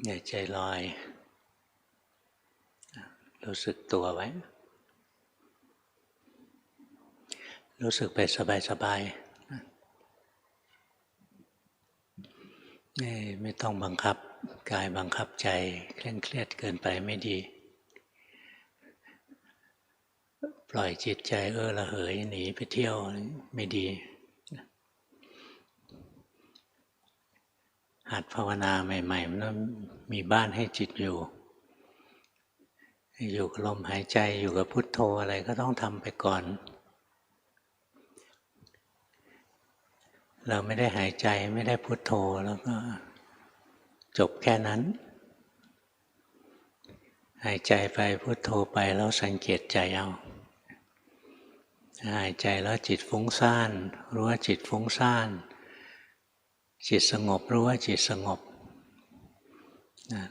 อย่าใจลอยรู้สึกตัวไว้รู้สึกไปสบายๆไม่ต้องบังคับกายบังคับใจเคร่งเครียดเกินไปไม่ดีปล่อยจิตใจระเหยหนีไปเที่ยวไม่ดีหัดภาวนาใหม่ๆมันต้องมีบ้านให้จิตอยู่กับลมหายใจอยู่กับพุทโธอะไรก็ต้องทำไปก่อนเราไม่ได้หายใจไม่ได้พุทโธแล้วก็จบแค่นั้นหายใจไปพุทโธไปแล้วสังเกตใจเอาหายใจแล้วจิตฟุ้งซ่านรู้ว่าจิตฟุ้งซ่านจิตสงบรู้ว่าจิตสงบ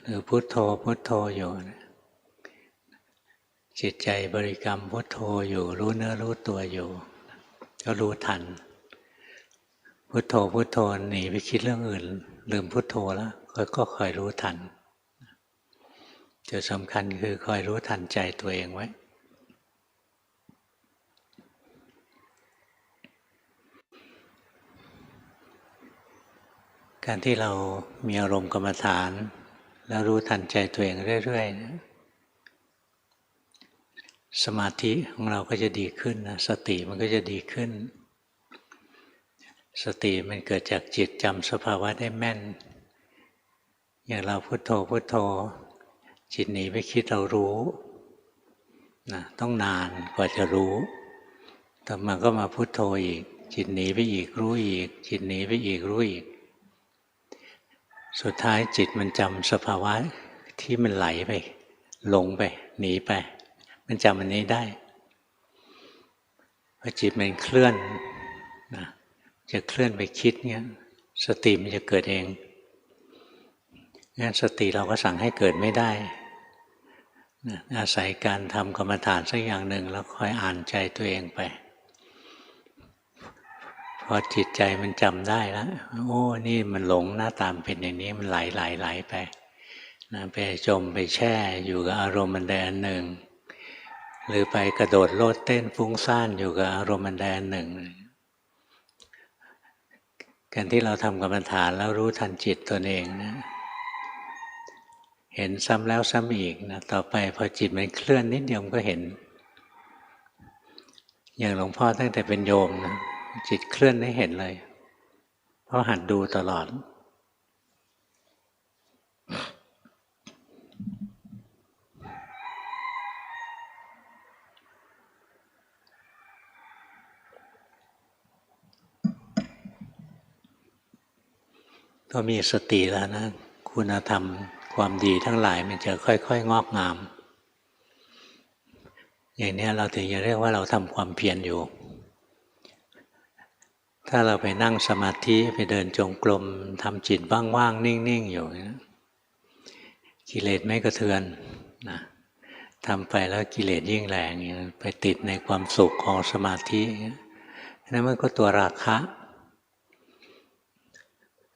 หรือพุทโธพุทโธอยู่จิตใจบริกรรมพุทโธอยู่รู้เนื้อรู้ตัวอยู่ก็รู้ทันพุทโธพุทโธหนีไปคิดเรื่องอื่นลืมพุทโธแล้วก็คอยรู้ทันจุดสำคัญคือคอยรู้ทันใจตัวเองไว้การที่เรามีอารมณ์กรรมฐานแล้วรู้ทันใจตัวเองเรื่อยๆสมาธิของเราก็จะดีขึ้นนะสติมันก็จะดีขึ้นสติมันเกิดจากจิตจำสภาวะได้แม่นอย่างเราพุทโธพุทโธจิตหนีไปคิดเรารู้นะต้องนานกว่าจะรู้แต่มันก็มาพุทโธอีกจิตหนีไปอีกรู้อีกจิตหนีไปอีกรู้อีกสุดท้ายจิตมันจำสภาวะที่มันไหลไปหลงไปหนีไปมันจำอันนี้ได้พอจิตมันเคลื่อนนะจะเคลื่อนไปคิดเนี่ยสติมันจะเกิดเองงั้นสติเราก็สั่งให้เกิดไม่ได้นะอาศัยการทำกรรมฐานสักอย่างหนึ่งแล้วคอยอ่านใจตัวเองไปพอจิตใจมันจำได้แล้วโอ้นี่มันหลงหน้าตามเป็นอย่างนี้มันไหลไปนะไปจมไปแช่อยู่กับอารมณ์มันใดอันหนึ่งหรือไปกระโดดโลดเต้นฟุ้งซ่านอยู่กับอารมณ์มันใดอันหนึ่งการที่เราทำกรรมฐานแล้วรู้ทันจิตตนเองนะเห็นซ้ำแล้วซ้ำอีกนะต่อไปพอจิตมันเคลื่อนนิดเดียวมันก็เห็นอย่างหลวงพ่อตั้งแต่เป็นโยมนะจิตเคลื่อนให้เห็นเลยเพราะหัดดูตลอดก็มีสติแล้วนะคุณธรรมความดีทั้งหลายมันจะค่อยๆงอกงามอย่างนี้เราถึงจะเรียกว่าเราทำความเพียรอยู่ถ้าเราไปนั่งสมาธิไปเดินจงกรมทำจิตว่างๆนิ่งๆอยู่นะกิเลสไม่กระเทือนนะทำไปแล้วกิเลสยิ่งแรงไปติดในความสุขของสมาธินั่นมันก็ตัวราคะ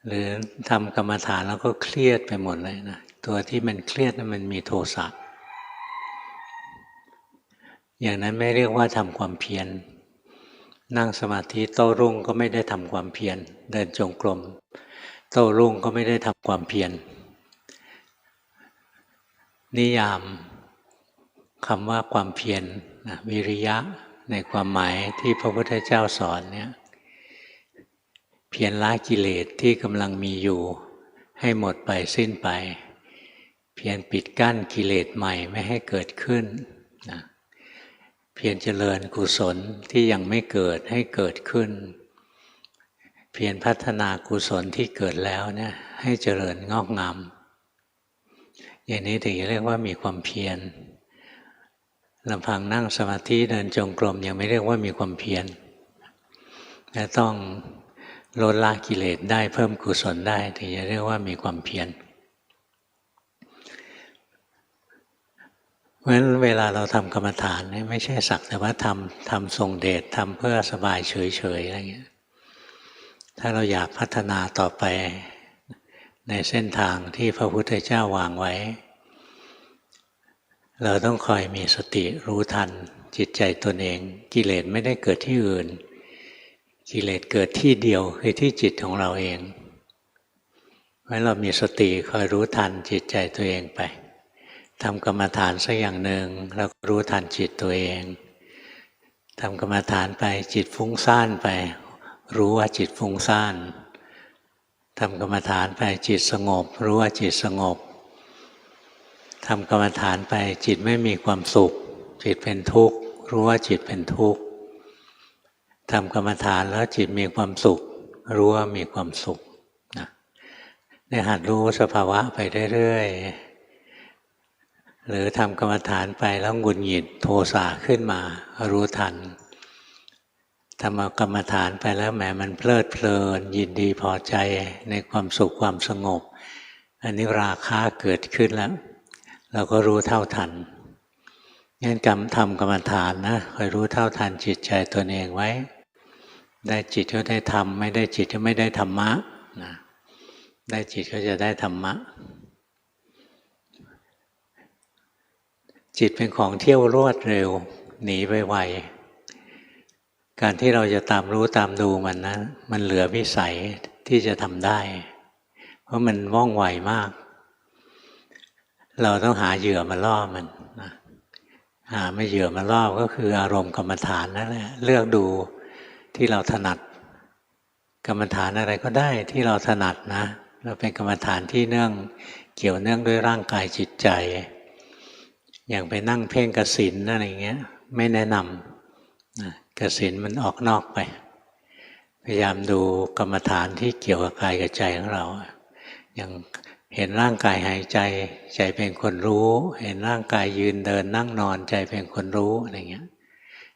หรือทำกรรมฐานแล้วก็เครียดไปหมดเลยนะตัวที่มันเครียดนั้นมันมีโทสะอย่างนั้นไม่เรียกว่าทำความเพียรนั่งสมาธิโต้รุ่งก็ไม่ได้ทำความเพียรเดินจงกรมโต้รุ่งก็ไม่ได้ทำความเพียรนิยามคำว่าความเพียรวิริยะในความหมายที่พระพุทธเจ้าสอนเนี่ยเพียรละกิเลสที่กำลังมีอยู่ให้หมดไปสิ้นไปเพียรปิดกั้นกิเลสใหม่ไม่ให้เกิดขึ้นนะเพียรเจริญกุศลที่ยังไม่เกิดให้เกิดขึ้นเพียรพัฒนากุศลที่เกิดแล้วเนี่ยให้เจริญงอกงามอย่างนี้ถึงจะเรียกว่ามีความเพียรลำพังนั่งสมาธิเดินจงกรมยังไม่เรียกว่ามีความเพียรแต่ต้องลดละกิเลสได้เพิ่มกุศลได้ถึงจะเรียกว่ามีความเพียรเพราะฉะนั้นเวลาเราทำกรรมฐานเนี่ยไม่ใช่สักแต่ว่าทำทรงเดชทำเพื่อสบายเฉยๆอะไรเงี้ยถ้าเราอยากพัฒนาต่อไป ในเส้นทางที่พระพุทธเจ้าวางไว้ เราต้องคอยมีสติรู้ทันจิตใจตนเองกิเลสไม่ได้เกิดที่อื่นกิเลสเกิดที่เดียวคือที่จิตของเราเองเพราะเรามีสติคอยรู้ทันจิตใจตัวเองไปทำกรรมฐานสักอย่างหนึ่งแล้วรู้ทันจิตตัวเองทำกรรมฐานไปจิตฟุ้งซ่านไปรู้ว่าจิตฟุ้งซ่านทำกรรมฐานไปจิตสงบรู้ว่าจิตสงบทำกรรมฐานไปจิตไม่มีความสุขจิตเป็นทุกข์รู้ว่าจิตเป็นทุกข์ทำกรรมฐานแล้วจิตมีความสุขรู้ว่ามีความสุขเนี่ยหัดรู้สภาวะไปเรื่อยๆหรือทำกรรมฐานไปแล้วหงุดหงิดโทสะขึ้นมารู้ทันทำกรรมฐานไปแล้วแหมมันเพลิดเพลินยินดีพอใจในความสุขความสงบอันนี้ราคะเกิดขึ้นแล้วเราก็รู้เท่าทันงั้นทำกรรมฐานนะคอยรู้เท่าทันจิตใจตนเองไว้ได้จิตก็ได้ธรรมไม่ได้จิตก็ไม่ได้ธรรมะนะได้จิตก็จะได้ธรรมะจิตเป็นของเที่ยวรวดเร็วหนีไปไวการที่เราจะตามรู้ตามดูมันนะมันเหลือวิสัยที่จะทำได้เพราะมันว่องไวมากเราต้องหาเหยื่อมาล่อมันนะหาไม่เหยื่อมาล่อก็คืออารมณ์กรรมฐานนั่นแหละเลือกดูที่เราถนัดกรรมฐานอะไรก็ได้ที่เราถนัดนะเราเป็นกรรมฐานที่เกี่ยวเนื่องด้วยร่างกายจิตใจอย่างไปนั่งเพ่งกสิณอะไรเงี้ยไม่แนะนำนะกสิณมันออกนอกไปพยายามดูกรรมฐานที่เกี่ยวกับกายกับใจของเราอย่างเห็นร่างกายหายใจใจเป็นคนรู้เห็นร่างกายยืนเดินนั่งนอนใจเป็นคนรู้อะไรเงี้ย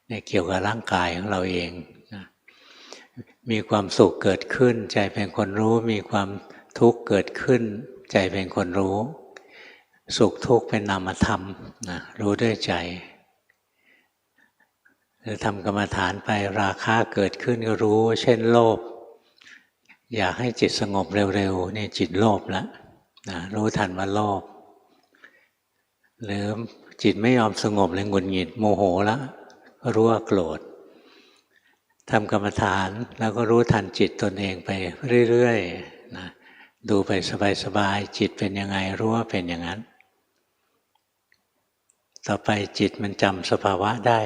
เนี่ยเกี่ยวกับร่างกายของเราเองนะมีความสุขเกิดขึ้นใจเป็นคนรู้มีความทุกข์เกิดขึ้นใจเป็นคนรู้สุขทุกข์เป็นนามธรรมนะรู้ด้วยใจหรือทำกรรมฐานไปราคะเกิดขึ้นก็รู้เช่นโลภอยากให้จิตสงบเร็วๆนี่จิตโลภแล้วนะรู้ทันว่าโลภหรือจิตไม่ยอมสงบเลยหงุดหงิดโมโหแล้วก็รู้ว่าโกรธทำกรรมฐานแล้วก็รู้ทันจิตตนเองไปเรื่อยๆนะดูไปสบายๆจิตเป็นยังไงรู้ว่าเป็นอย่างนั้นต่อไปจิตมันจำสภาวะได้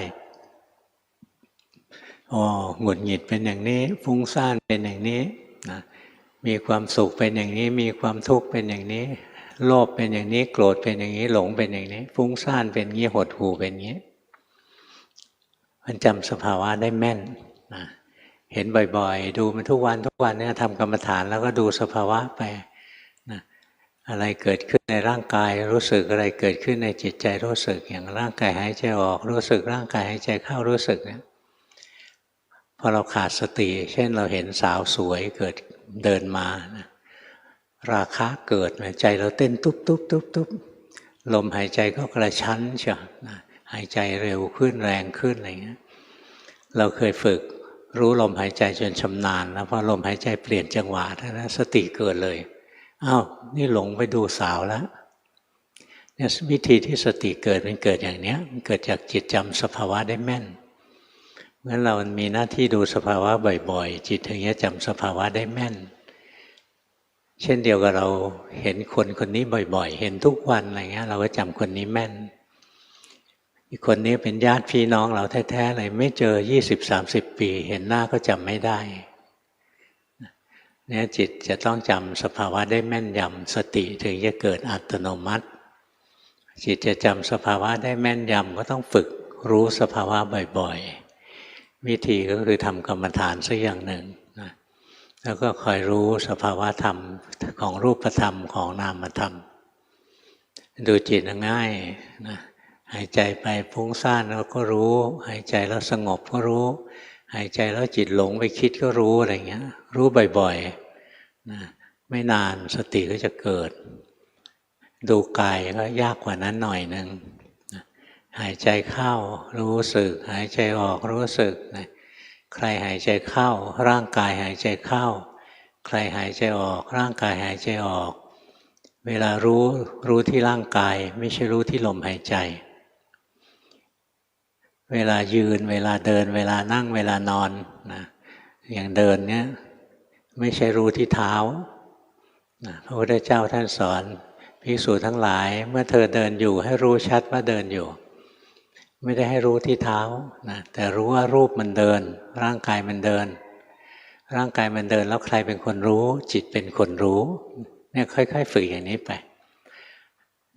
อ๋อหงุดหงิดเป็นอย่างนี้ฟุ้งซ่านเป็นอย่างนี้นะมีความสุขเป็นอย่างนี้มีความทุกข์เป็นอย่างนี้โลภเป็นอย่างนี้โกรธเป็นอย่างนี้หลงเป็นอย่างนี้ฟุ้งซ่านเป็นอย่างนี้หดหู่เป็นอย่างนี้มันจำสภาวะได้แม่นนะเห็นบ่อยๆดูมันทุกวันเนี่ยทำกรรมฐานแล้วก็ดูสภาวะไปนะอะไรเกิดขึ้นในร่างกายรู้สึกอะไรเกิดขึ้นในจิตใจรู้สึกอย่างร่างกายหายใจออกรู้สึกร่างกายหายใจเข้ารู้สึกเนี่ยพอเราขาดสติเช่นเราเห็นสาวสวยเกิดเดินมานะราคะเกิดใจเราเต้นตุ๊บลมหายใจก็กระชั้นเชียวนะหายใจเร็วขึ้นแรงขึ้นอะไรเงี้ยเราเคยฝึกรู้ลมหายใจจนชำนาญแล้วพอลมหายใจเปลี่ยนจังหวะเท่านั้นสติเกิดเลยอ้าวนี่หลงไปดูสาวแล้วเนี่ยวิธีที่สติเกิดมันเกิดอย่างเนี้ยมันเกิดจากจิตจำสภาวะได้แม่นงั้นเรามีหน้าที่ดูสภาวะบ่อยๆจิตถึงจะจำสภาวะได้แม่นเช่นเดียวกับเราเห็นคนนี้บ่อยๆเห็นทุกวันอะไรเงี้ยเราก็จำคนนี้แม่นอีกคนนี้เป็นญาติพี่น้องเราแท้ๆเลยไม่เจอ20-30 ปีเห็นหน้าก็จำไม่ได้เนี่ยจิตจะต้องจำสภาวะได้แม่นยำสติถึงจะเกิดอัตโนมัติจิตจะจำสภาวะได้แม่นยำก็ต้องฝึกรู้สภาวะบ่อยๆวิธีก็คือทำกรรมฐานสักอย่างหนึ่งนะแล้วก็คอยรู้สภาวะธรรมของรูปธรรมของนามธรรมดูจิตง่ายนะหายใจไปฟุ้งซ่านแล้วก็รู้หายใจแล้วสงบก็รู้หายใจแล้วจิตหลงไปคิดก็รู้อะไรเงี้ยรู้บ่อยๆนะไม่นานสติก็จะเกิดดูกายก็ยากกว่านั้นหน่อยนึงนะหายใจเข้ารู้สึกหายใจออกรู้สึกนะใครหายใจเข้าร่างกายหายใจเข้า ใครหายใจออกร่างกายหายใจออกเวลารู้ที่ร่างกายไม่ใช่รู้ที่ลมหายใจเวลายืนเวลาเดินเวลานั่งเวลานอนนะอย่างเดินเนี่ยไม่ใช่รู้ที่เท้านะพระพุทธเจ้าท่านสอนภิกษุทั้งหลายเมื่อเธอเดินอยู่ให้รู้ชัดว่าเดินอยู่ไม่ได้ให้รู้ที่เท้านะแต่รู้ว่ารูปมันเดินร่างกายมันเดินร่างกายมันเดินแล้วใครเป็นคนรู้จิตเป็นคนรู้เนี่ยค่อยๆฝึกอย่างนี้ไป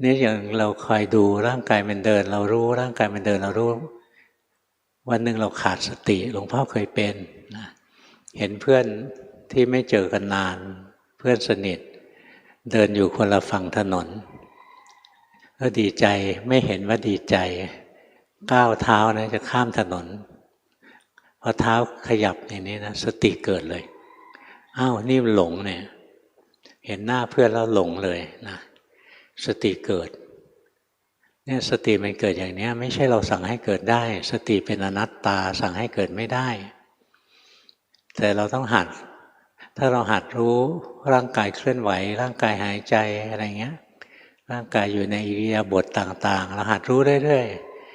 นี่อย่างเราคอยดูร่างกายมันเดินเรารู้ร่างกายมันเดินเรารู้วันหนึ่งเราขาดสติหลวงพ่อเคยเป็นนะเห็นเพื่อนที่ไม่เจอกันนานเพื่อนสนิทเดินอยู่คนละฝั่งถนนก็ดีใจไม่เห็นว่าดีใจก้าวเท้านะจะข้ามถนนพอเท้าขยับอย่างนี้นะสติเกิดเลยอ้าวนี่หลงเนี่ยเห็นหน้าเพื่อนแล้วหลงเลยนะสติเกิดเนี่ยสติมันเกิดอย่างนี้ไม่ใช่เราสั่งให้เกิดได้สติเป็นอนัตตาสั่งให้เกิดไม่ได้แต่เราต้องหัดถ้าเราหัดรู้ร่างกายเคลื่อนไหวร่างกายหายใจอะไรเงี้ยร่างกายอยู่ในอิริยาบถต่างๆเราหัดรู้เรื่อย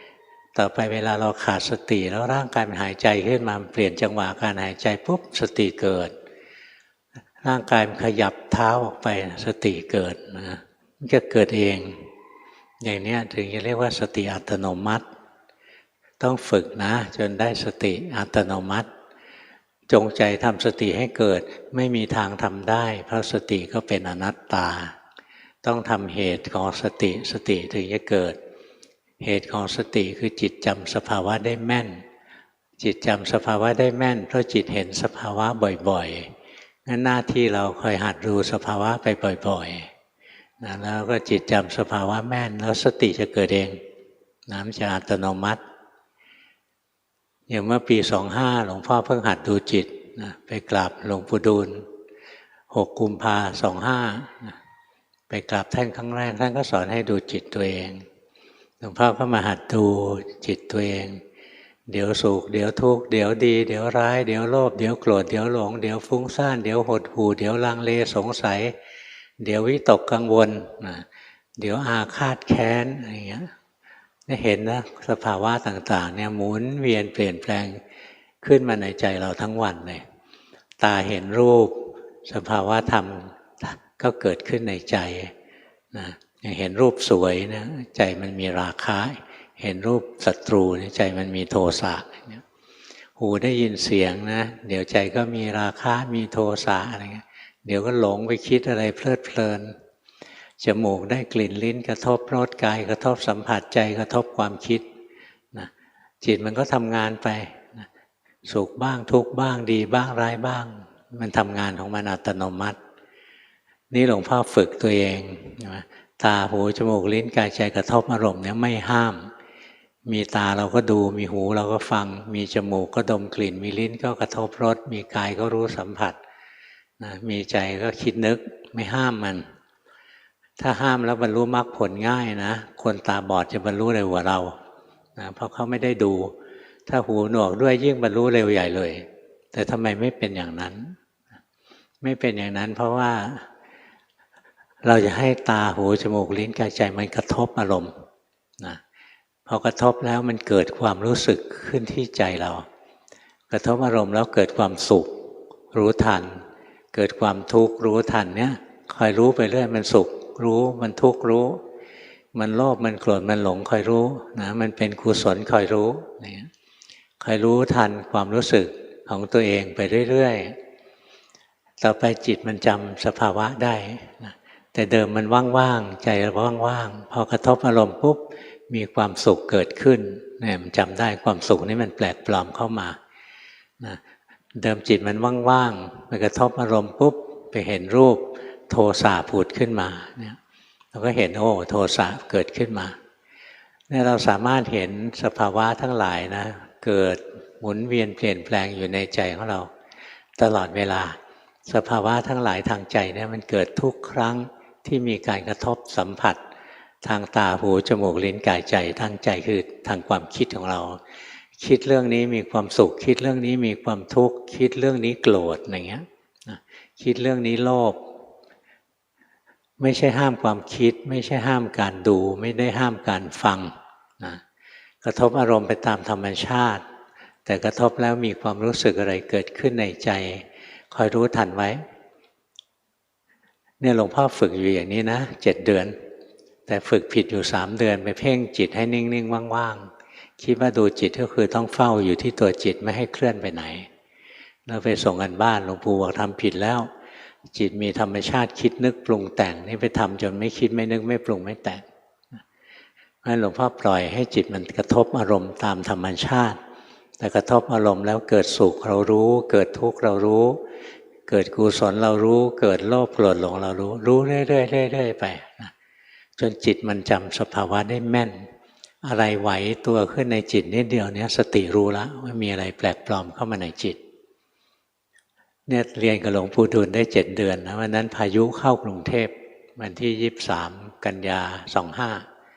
ๆต่อไปเวลาเราขาดสติแล้วร่างกายมันหายใจขึ้นมาเปลี่ยนจังหวะการหายใจปุ๊บสติเกิดร่างกายมันขยับเท้าออกไปสติเกิดนะมันจะเกิดเองอย่างนี้ถึงจะเรียกว่าสติอัตโนมัติต้องฝึกนะจนได้สติอัตโนมัติจงใจทำสติให้เกิดไม่มีทางทำได้เพราะสติก็เป็นอนัตตาต้องทำเหตุของสติสติถึงจะเกิดเหตุของสติคือจิตจำสภาวะได้แม่นจิตจำสภาวะได้แม่นเพราะจิตเห็นสภาวะบ่อยๆงั้นหน้าที่เราคอยหัดรู้สภาวะไปบ่อยๆนะแล้วก็จิตจำสภาวะแม่นแล้วสติจะเกิดเองนะมันจะอัตโนมัติอย่างเมื่อปี25หลวงพ่อเพิ่งหัดดูจิตนะไปกราบหลวงปู่ดูล6 กุมภาพันธ์ 25นะไปกราบท่านครั้งแรกท่านก็สอนให้ดูจิตตัวเองหลวงพ่อก็มาหัดดูจิตตัวเองเดี๋ยวสุขเดี๋ยวทุกข์เดี๋ยวดีเดี๋ยวร้ายเดี๋ยวโลภเดี๋ยวโกรธเดี๋ยวหลงเดี๋ยวฟุ้งซ่านเดี๋ยวหดหู่เดี๋ยวลังเลสงสัยเดี๋ยววิตกกังวลนะเดี๋ยวอาฆาตแค้นอะไรอย่างเงี้ยได้เห็นนะสภาวะต่างๆเนี่ยหมุนเวียนเปลี่ยนแปลงขึ้นมาในใจเราทั้งวันเลยตาเห็นรูปสภาวะธรรมก็เกิดขึ้นในใจนะอย่างเห็นรูปสวยนะใจมันมีราคะเห็นรูปศัตรูใจมันมีโทสะหูได้ยินเสียงนะเดี๋ยวใจก็มีราคะมีโทสะอะไรเงี้ยเดี๋ยวก็หลงไปคิดอะไรเพลิดเพลินจมูกได้กลิ่นลิ้นกระทบรสกายกระทบสัมผัสใจกระทบความคิดนะจิตมันก็ทำงานไปนะสุขบ้างทุกข์บ้างดีบ้างร้ายบ้างมันทำงานของมันอัตโนมัตินี่หลวงพ่อฝึกตัวเองนะตาหูจมูกลิ้นกายใจกระทบอารมณ์เนี่ยไม่ห้ามมีตาเราก็ดูมีหูเราก็ฟังมีจมูกก็ดมกลิ่นมีลิ้นก็กระทบรสมีกายก็รู้สัมผัสนะมีใจก็คิดนึกไม่ห้ามมันถ้าห้ามแล้วบรรลุมรรคผลง่ายนะคนตาบอดจะบรรลุเร็วกว่าเรานะเพราะเขาไม่ได้ดูถ้าหูหนวกด้วยยิ่งบรรลุเร็วใหญ่เลยแต่ทำไมไม่เป็นอย่างนั้นไม่เป็นอย่างนั้นเพราะว่าเราจะให้ตาหูจมูกลิ้นกายใจมันกระทบอารมณ์นะพอกระทบแล้วมันเกิดความรู้สึกขึ้นที่ใจเรากระทบอารมณ์แล้วเกิดความสุขรู้ทันเกิดความทุกข์รู้ทันเนี่ยคอยรู้ไปเรื่อยมันสุขรู้มันทุกข์รู้มันโลภมันโกรธมันหลงคอยรู้นะมันเป็นกุศลคอยรู้เนี่ยคอยรู้ทันความรู้สึกของตัวเองไปเรื่อยๆต่อไปจิตมันจำสภาวะได้นะแต่เดิมมันว่างๆใจว่างๆพอกระทบอารมณ์ปุ๊บมีความสุขเกิดขึ้นเนี่ยมันจำได้ความสุขนี่มันแปลกปลอมเข้ามานะเดิมจิตมันว่างๆมันกระทบอารมณ์ปุ๊บไปเห็นรูปโทสะผุดขึ้นมาเนี่ยเราก็เห็นโอ้โทสะเกิดขึ้นมาเนี่ยเราสามารถเห็นสภาวะทั้งหลายนะเกิดหมุนเวียนเปลี่ยนแปลงอยู่ในใจของเราตลอดเวลาสภาวะทั้งหลายทางใจเนี่ยมันเกิดทุกครั้งที่มีการกระทบสัมผัสทางตาหูจมูกลิ้นกายใจทางใจคือทางความคิดของเราคิดเรื่องนี้มีความสุขคิดเรื่องนี้มีความทุกข์คิดเรื่องนี้โกรธอย่างเงี้ย คิดเรื่องนี้โลภไม่ใช่ห้ามความคิดไม่ใช่ห้ามการดูไม่ได้ห้ามการฟังนะกระทบอารมณ์ไปตามธรรมชาติแต่กระทบแล้วมีความรู้สึกอะไรเกิดขึ้นในใจคอยรู้ทันไว้เนี่ยหลวงพ่อฝึกอยู่อย่างนี้นะ7 เดือนแต่ฝึกผิดอยู่3 เดือนไปเพ่งจิตให้นิ่งๆว่างๆคิดว่าดูจิตก็คือต้องเฝ้าอยู่ที่ตัวจิตไม่ให้เคลื่อนไปไหนเราไปส่งกันบ้านหลวงปู่บอกทำผิดแล้วจิตมีธรรมชาติคิดนึกปรุงแต่งนี่ไปทำจนไม่คิดไม่นึกไม่ปรุงไม่แต่งงั้นหลวงพ่อปล่อยให้จิตมันกระทบอารมณ์ตามธรรมชาติแต่กระทบอารมณ์แล้วเกิดสุขเรารู้เกิดทุกข์เรารู้เกิดกุศลเรารู้เกิดโลภโกรธหลงเรารู้เรื่อยๆเรื่อยๆไปนะจนจิตมันจำสภาวะได้แม่นอะไรไหวตัวขึ้นในจิตนิดเดียวนี้สติรู้แล้วว่ามีอะไรแปลกปลอมเข้ามาในจิตเนี่ยเรียนกับหลวงปู่ดูลได้7 เดือนนะวันนั้นพายุเข้ากรุงเทพวันที่23 กันยา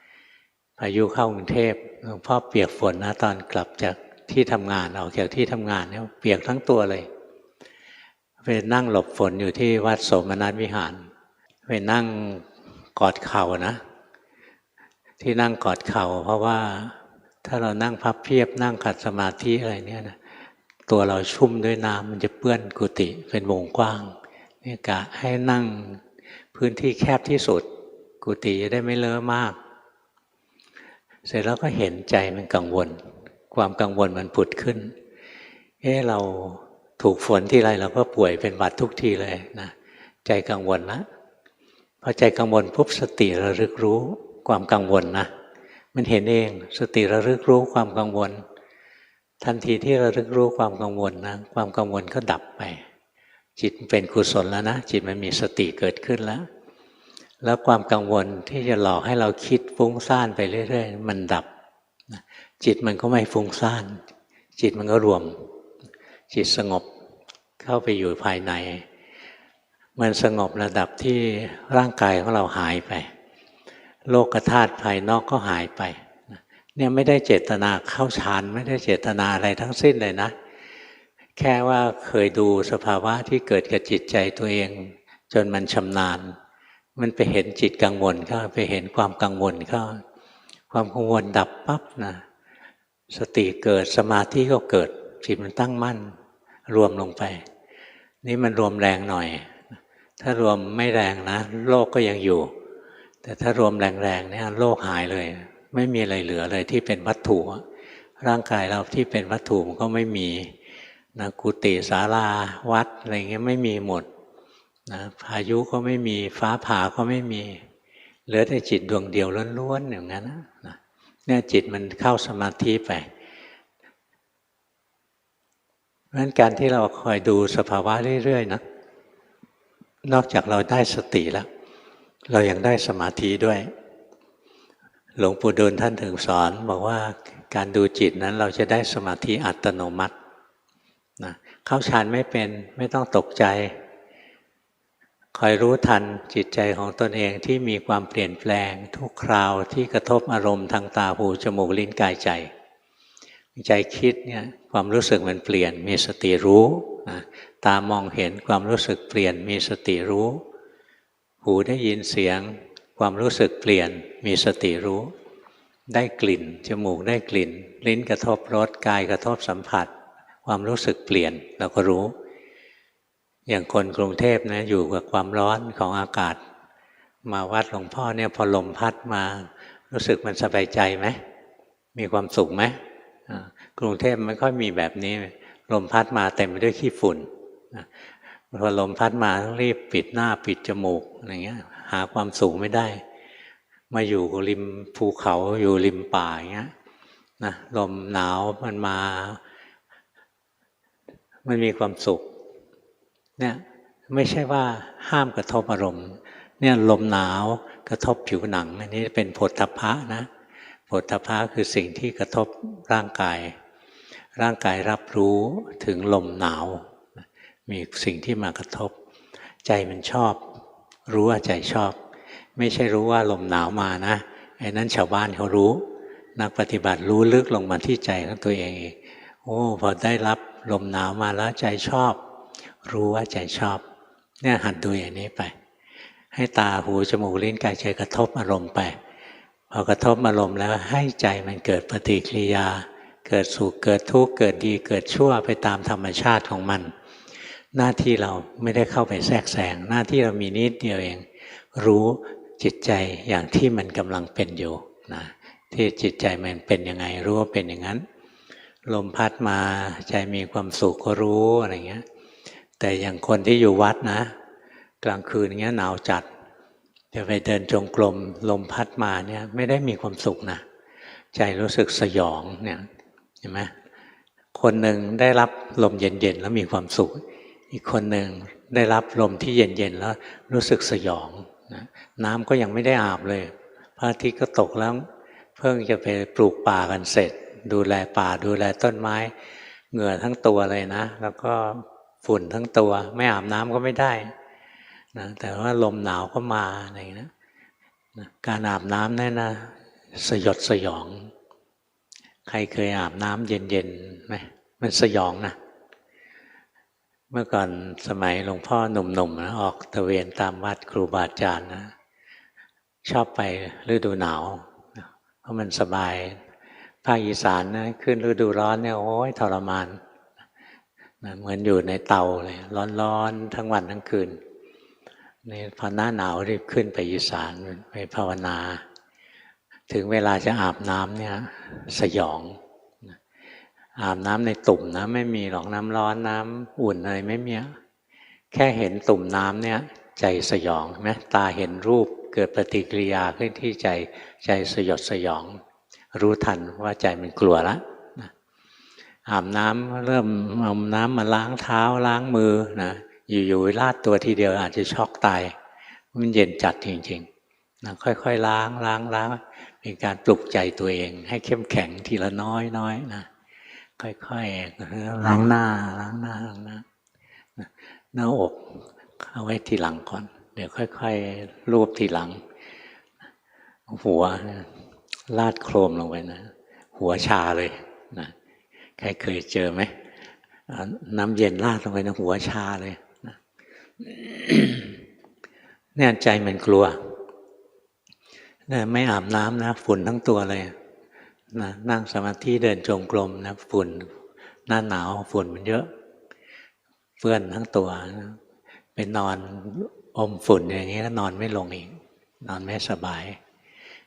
25พายุเข้ากรุงเทพหลวงพ่อเปียกฝนนะตอนกลับจากที่ทำงานออกจากที่ทำงานเนี่ยเปียกทั้งตัวเลยไปนั่งหลบฝนอยู่ที่วัดโสมนัสวิหารไปนั่งกอดเข่านะที่นั่งกอดเข่าเพราะว่าถ้าเรานั่งพับเพียบนั่งขัดสมาธิอะไรเนี่ยนะตัวเราชุ่มด้วยน้ำมันจะเปื้อนกุฏิเป็นวงกว้างเนี่ยกะให้นั่งพื้นที่แคบที่สุดกุฏิจะได้ไม่เลอะมากเสร็จแล้วก็เห็นใจมันกังวลความกังวลมันผุดขึ้นเราถูกฝนที่ไรเราก็ป่วยเป็นหวัดทุกทีเลยนะใจกังวลนะพอใจกังวลปุ๊บสติระลึกรู้ความกังวลนะมันเห็นเองสติระลึกรู้ความกังวลทันทีที่ระลึกรู้ความกังวลนะความกังวลก็ดับไปจิตเป็นกุศลแล้วนะจิตมันมีสติเกิดขึ้นแล้วความกังวลที่จะหลอกให้เราคิดฟุ้งซ่านไปเรื่อยๆมันดับจิตมันก็ไม่ฟุ้งซ่านจิตมันก็รวมจิตสงบเข้าไปอยู่ภายในมันสงบระดับที่ร่างกายของเราหายไปโลกธาตุภายนอกก็หายไปเนี่ยไม่ได้เจตนาเข้าฌานไม่ได้เจตนาอะไรทั้งสิ้นเลยนะแค่ว่าเคยดูสภาวะที่เกิดกับจิตใจตัวเองจนมันชำนาญมันไปเห็นจิตกังวลเข้าไปเห็นความกังวลเข้าความกังวลดับปั๊บนะสติเกิดสมาธิก็เกิดจิตมันตั้งมั่นรวมลงไปนี่มันรวมแรงหน่อยถ้ารวมไม่แรงนะโลกก็ยังอยู่แต่ถ้ารวมแรงๆเนี่ยโลกหายเลยไม่มีอะไรเหลือเลยที่เป็นวัตถุร่างกายเราที่เป็นวัตถุมันก็ไม่มีนะกุฏิศาลาวัดอะไรเงี้ยไม่มีหมดนะพายุก็ไม่มีฟ้าผ่าก็ไม่มีเหลือแต่จิตดวงเดียวล้วนๆอย่างนั้นนะเนี่ยจิตมันเข้าสมาธิไปเพราะฉะนั้นการที่เราคอยดูสภาวะเรื่อยๆนะนอกจากเราได้สติแล้วเรายังได้สมาธิด้วยหลวงปู่ดูลท่านถึงสอนบอกว่าการดูจิตนั้นเราจะได้สมาธิอัตโนมัตินะเข้าฌานไม่เป็นไม่ต้องตกใจคอยรู้ทันจิตใจของตนเองที่มีความเปลี่ยนแปลงทุกคราวที่กระทบอารมณ์ทางตาหูจมูกลิ้นกายใจใจคิดเนี่ยความรู้สึกมันเปลี่ยนมีสติรู้นะตามองเห็นความรู้สึกเปลี่ยนมีสติรู้หูได้ยินเสียงความรู้สึกเปลี่ยนมีสติรู้ได้กลิ่นจมูกได้กลิ่นลิ้นกระทบรสกายกระทบสัมผัสความรู้สึกเปลี่ยนเราก็รู้อย่างคนกรุงเทพนะอยู่กับความร้อนของอากาศมาวัดหลวงพ่อเนี่ยพอลมพัดมารู้สึกมันสบายใจไหมมีความสุขไหมกรุงเทพไม่ค่อยมีแบบนี้ลมพัดมาเต็มไปด้วยขี้ฝุ่นพอลมพัดมาต้องรีบปิดหน้าปิดจมูกอะไรเงี้ยหาความสุขไม่ได้มาอยู่ริมภูเขาอยู่ริมป่าอย่างเงี้ยนะลมหนาวมันมามันมีความสุขเนี่ยไม่ใช่ว่าห้ามกระทบอารมณ์เนี่ยลมหนาวกระทบผิวหนังอันนี้เป็นโผฏฐัพพะนะโผฏฐัพพะคือสิ่งที่กระทบร่างกายร่างกายรับรู้ถึงลมหนาวมีสิ่งที่มากระทบใจมันชอบรู้ว่าใจชอบไม่ใช่รู้ว่าลมหนาวมานะไอ้นั้นชาวบ้านเขารู้นักปฏิบัติรู้ลึกลงมาที่ใจของตัวเองโอ้พอได้รับลมหนาวมาแล้วใจชอบรู้ว่าใจชอบ เนี่ยหัดดูอย่างนี้ไปให้ตาหูจมูกลิ้นกายใจกระทบอารมณ์ไปพอกระทบอารมณ์แล้วให้ใจมันเกิดปฏิกิริยาเกิดสุขเกิดทุกข์เกิดดีเกิดชั่วไปตามธรรมชาติของมันหน้าที่เราไม่ได้เข้าไปแทรกแซงหน้าที่เรามีนิดเดียวเองรู้จิตใจอย่างที่มันกำลังเป็นอยู่นะที่จิตใจมันเป็นยังไงรู้ว่าเป็นอย่างนั้นลมพัดมาใจมีความสุขก็รู้อะไรเงี้ยแต่อย่างคนที่อยู่วัดนะกลางคืนเงี้ยหนาวจัดจะไปเดินจงกรมลมพัดมาเนี่ยไม่ได้มีความสุขนะใจรู้สึกสยองเนี่ยเห็นไหมคนหนึ่งได้รับลมเย็นๆแล้วมีความสุขอีกคนหนึ่งได้รับลมที่เย็นๆแล้วรู้สึกสยองนะน้ำก็ยังไม่ได้อาบเลยพระอาทิตย์ก็ตกแล้วเพิ่งจะไปปลูกป่ากันเสร็จดูแลป่าดูแลต้นไม้เหงื่อทั้งตัวเลยนะแล้วก็ฝุ่นทั้งตัวไม่อาบน้ำก็ไม่ได้นะแต่ว่าลมหนาวก็มาอะไรอย่างนี้นะการอาบน้ำนี่นะสยดสยองใครเคยอาบน้ำเย็นๆไหมมันสยองนะเมื่อก่อนสมัยหลวงพ่อหนุ่มๆนะออกตระเวนตามวัดครูบาอาจารย์นะชอบไปฤดูหนาวเพราะมันสบายภาคอีสานนะขึ้นฤดูร้อนเนี่ยโอ้ยทรมานนะเหมือนอยู่ในเตาเลยร้อนๆทั้งวันทั้งคืนนี่พอหน้าหนาวรีบขึ้นไปอีสานไปภาวนาถึงเวลาจะอาบน้ำเนี่ยสยองอาบน้ำในตุ่มนะไม่มีหรอกน้ำร้อนน้ำอุ่นอะไรไม่มีแค่เห็นตุ่มน้ำเนี่ยใจสยองไหมตาเห็นรูปเกิดปฏิกิริยาขึ้นที่ใจสยดสยองรู้ทันว่าใจมันกลัวแล้วอาบน้ำเริ่มเอาน้ำมาล้างเท้าล้างมือนะอยู่ๆลาดตัวทีเดียวอาจจะช็อกตายมันเย็นจัดจริงๆนะค่อยๆล้างเป็นการปลุกใจตัวเองให้เข้มแข็งทีละน้อยนะค่อยๆล้างหน้าหน้าอกเอาไว้ทีหลังก่อนเดี๋ยวค่อยๆลูบทีหลังหัวลาดโครมลงไปนะหัวชาเลยนะใครเคยเจอไหมน้ำเย็นลาดลงไปนะหัวชาเลยนะเนี่ยใจมันกลัวเนี่ยไม่อาบน้ำนะฝุ่นทั้งตัวเลยนะนั่งสมาธิเดินจงกรมนะฝุ่นหน้าหนาวฝุ่นมันเยอะเปื้อนทั้งตัวนะไปนอนอมฝุ่นอย่างนี้ก็นอนไม่ลงอีกนอนไม่สบาย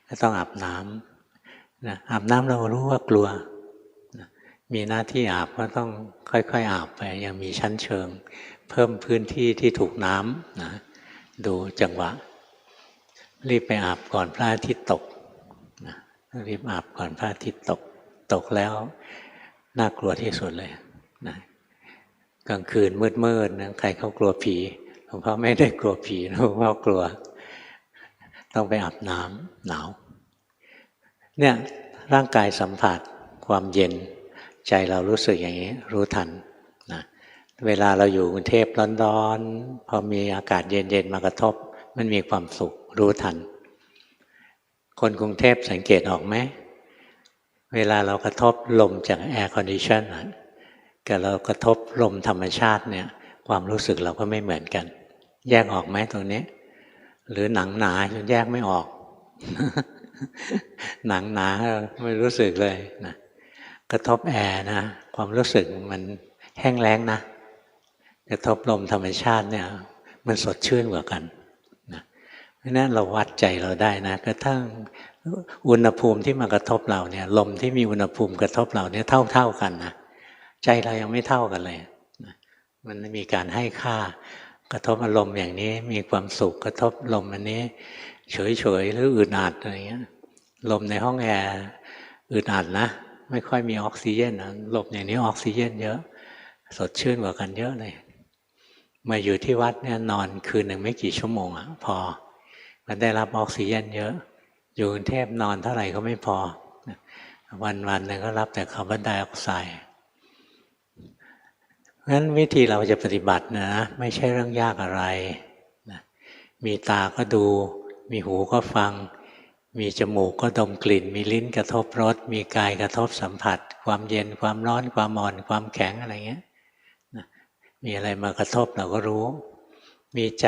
ก็ต้องอาบน้ำนะอาบน้ำเรารู้ว่ากลัวนะมีหน้าที่อาบก็ต้องค่อยๆอาบไปยังมีชั้นเชิงเพิ่มพื้นที่ที่ถูกน้ำนะดูจังหวะรีบไปอาบก่อนพระอาทิตย์ตกนะรีบอาบก่อนพระอาทิตย์ตกแล้วน่ากลัวที่สุดเลยนะกลางคืนมืดนะใครเขากลัวผีหลวงพ่อไม่ได้กลัวผีหลวงพ่อกลัวต้องไปอาบน้ำหนาวเนี่ยร่างกายสัมผัสความเย็นใจเรารู้สึกอย่างนี้รู้ทันนะเวลาเราอยู่กรุงเทพร้อนๆพอมีอากาศเย็นๆมากระทบมันมีความสุขรู้ทันคนกรุงเทพสังเกตออกไหมเวลาเรากระทบลมจากแอร์คอนดิชันกับเรากระทบลมธรรมชาติเนี่ยความรู้สึกเราก็ไม่เหมือนกันแยกออกไหมตรงนี้หรือหนังหนาจนแยกไม่ออก หนังหนาไม่รู้สึกเลยนะกระทบแอร์นะความรู้สึกมันแห้งแล้งนะกระทบลมธรรมชาติเนี่ยมันสดชื่นกว่ากันนะเพราะนั้นเราวัดใจเราได้นะกระทั่งอุณหภูมิที่มากระทบเราเนี่ยลมที่มีอุณหภูมิกระทบเราเนี่ยเท่ากันนะใจเรายังไม่เท่ากันเลยนะมันมีการให้ค่ากระทบอารมณ์อย่างนี้มีความสุขกระทบลมอันนี้เฉยหรืออึดอัดอะไรเงี้ยลมในห้องแอร์อึดอัดนะไม่ค่อยมีออกซิเจนนะลมอย่างนี้ออกซิเจนเยอะสดชื่นกว่ากันเยอะเลยมาอยู่ที่วัดเนี่ยนอนคืนหนึ่งไม่กี่ชั่วโมงอ่ะพอมันได้รับออกซิเจนเยอะอยู่กรุงเทพนอนเท่าไหร่ก็ไม่พอวันหนึ่งก็รับแต่คาร์บอนไดออกไซด์งั้นวิธีเราจะปฏิบัตินะไม่ใช่เรื่องยากอะไรนะมีตาก็ดูมีหูก็ฟังมีจมูกก็ดมกลิ่นมีลิ้นกระทบรสมีกายกระทบสัมผัสความเย็นความร้อนความอ่อนความแข็งอะไรเงี้ยนะมีอะไรมากระทบเราก็รู้ มีใจ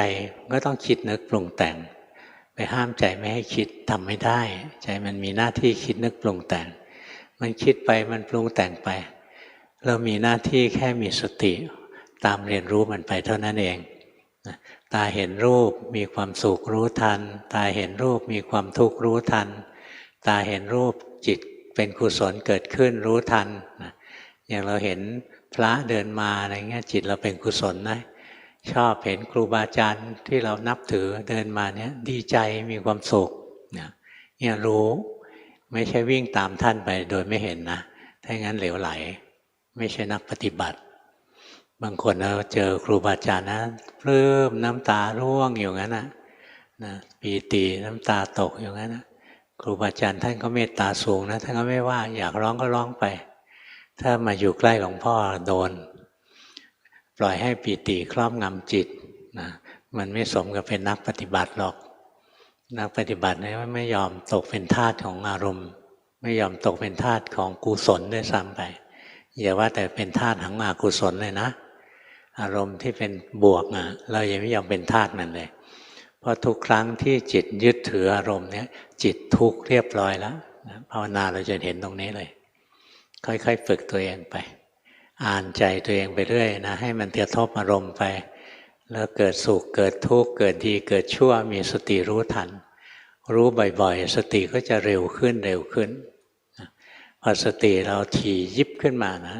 ก็ต้องคิดนึกปรุงแต่งไปห้ามใจไม่ให้คิดทำไม่ได้ใจมันมีหน้าที่คิดนึกปรุงแต่งมันคิดไปมันปรุงแต่งไปเรามีหน้าที่แค่มีสติตามเรียนรู้มันไปเท่านั้นเองตาเห็นรูปมีความสุขรู้ทันตาเห็นรูปมีความทุกข์รู้ทันตาเห็นรูปจิตเป็นกุศลเกิดขึ้นรู้ทันอย่างเราเห็นพระเดินมาอะไรเงี้ยจิตเราเป็นกุศลนะชอบเห็นครูบาอาจารย์ที่เรานับถือเดินมาเนี่ยดีใจมีความสุขเนี่ยรู้ไม่ใช่วิ่งตามท่านไปโดยไม่เห็นนะถ้างั้นเหลวไหลไม่ใช่นักปฏิบัติบางคนเราเจอครูบาอาจารย์นะปลื้มน้ำตาร่วงอยู่งั้นนะปีติน้ำตาตกอยู่งั้นนะครูบาอาจารย์ท่านก็เมตตาสูงนะท่านก็ไม่ว่าอยากร้องก็ร้องไปถ้ามาอยู่ใกล้หลวงพ่อโดนปล่อยให้ปีติครอบงำจิตนะมันไม่สมกับเป็นนักปฏิบัติหรอกนักปฏิบัติเนี่ยไม่ยอมตกเป็นทาสของอารมณ์ไม่ยอมตกเป็นทาสของกุศลด้วยซ้ำไปอย่าว่าแต่เป็นทาสของอกุศลเลยนะอารมณ์ที่เป็นบวกนะเรายังไม่ยอมเป็นทาสมันเลยเพราะทุกครั้งที่จิตยึดถืออารมณ์เนี่ยจิตทุกข์เรียบร้อยแล้วภาวนาเราจะเห็นตรงนี้เลยค่อยๆฝึกตัวเองไปอ่านใจตัวเองไปเรื่อยนะให้มันกระทบอารมณ์ไปแล้วเกิดสุขเกิดทุกข์เกิดดีเกิดชั่วมีสติรู้ทันรู้บ่อยๆสติก็จะเร็วขึ้นพอสติเราถี่ยิบขึ้นมานะ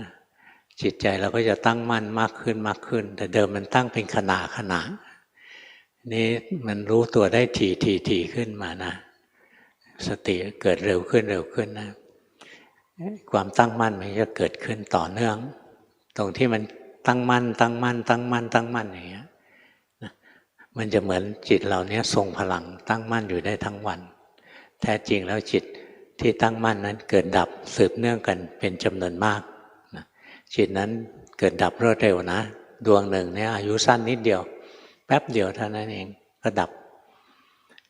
จิตใจเราก็จะตั้งมั่นมากขึ้นแต่เดิมมันตั้งเป็นขณะนี่มันรู้ตัวได้ถี่ขึ้นมานะสติเกิดเร็วขึ้นนะความตั้งมั่นมันจะเกิดขึ้นต่อเนื่องตรงที่มันตั้งมั่นอย่างเงี้ยมันจะเหมือนจิตเราเนี้ยทรงพลังตั้งมั่นอยู่ได้ทั้งวันแท้จริงแล้วจิตที่ตั้งมั่นนั้นเกิดดับสืบเนื่องกันเป็นจำนวนมากจิตนั้นเกิดดับรวดเร็วนะดวงหนึ่งเนี่ยอายุสั้นนิดเดียวแป๊บเดียวเท่านั้นเองก็ดับ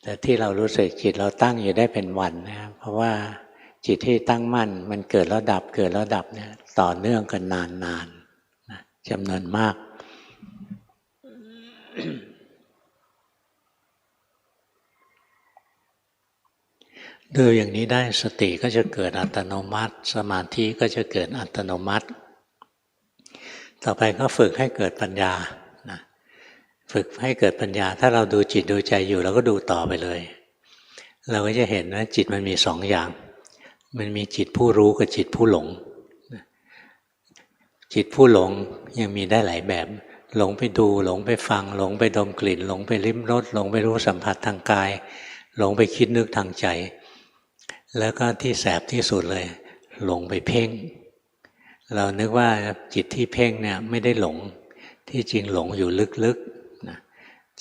แต่ที่เรารู้สึกจิตเราตั้งอยู่ได้เป็นวันนะเพราะว่าจิตที่ตั้งมั่นมันเกิดแล้วดับเนี่ยต่อเนื่องกันนานนะจำนวนมากดูอย่างนี้ได้สติก็จะเกิดอัตโนมัติสมาธิก็จะเกิดอัตโนมัติต่อไปก็ฝึกให้เกิดปัญญานะฝึกให้เกิดปัญญาถ้าเราดูจิตดูใจอยู่เราก็ดูต่อไปเลยเราก็จะเห็นว่าจิตมันมีสองอย่างมันมีจิตผู้รู้กับจิตผู้หลงจิตผู้หลงยังมีได้หลายแบบหลงไปดูหลงไปฟังหลงไปดมกลิ่นหลงไปลิ้มรสหลงไปรู้สัมผัสทางกายหลงไปคิดนึกทางใจแล้วก็ที่แสบที่สุดเลยหลงไปเพ่งเรานึกว่าจิตที่เพ่งเนี่ยไม่ได้หลงที่จริงหลงอยู่ลึกๆนะ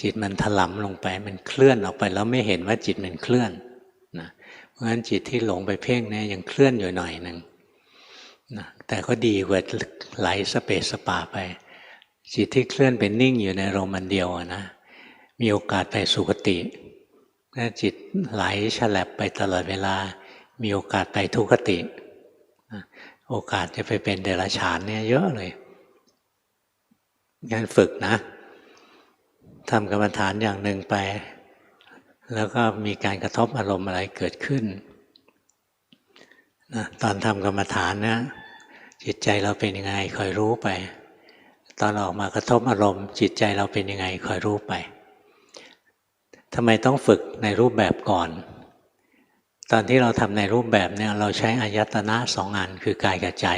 จิตมันถลำลงไปมันเคลื่อนออกไปแล้วไม่เห็นว่าจิตมันเคลื่อนนะเพราะฉะนั้นจิตที่หลงไปเพ่งเนี่ยยังเคลื่อนอยู่หน่อยหนึ่งนะแต่ก็ดีกว่าไหลสเปสสปาไปจิตที่เคลื่อนไปนิ่งอยู่ในอารมณ์อันเดียวนะมีโอกาสไปสุคติถ้าจิตไหลฉลับไปตลอดเวลามีโอกาสไปทุคติโอกาสจะไปเป็นเดรัจฉานเนี่ยเยอะเลยงั้นฝึกนะทำกรรมฐานอย่างหนึ่งไปแล้วก็มีการกระทบอารมณ์อะไรเกิดขึ้นนะตอนทำกรรมฐานนะจิตใจเราเป็นยังไงคอยรู้ไปตอนออกมากระทบอารมณ์จิตใจเราเป็นยังไงคอยรู้ไปทำไมต้องฝึกในรูปแบบก่อนตอนที่เราทำในรูปแบบเนี่ยเราใช้อายตนะสองอันคือกายกับใจ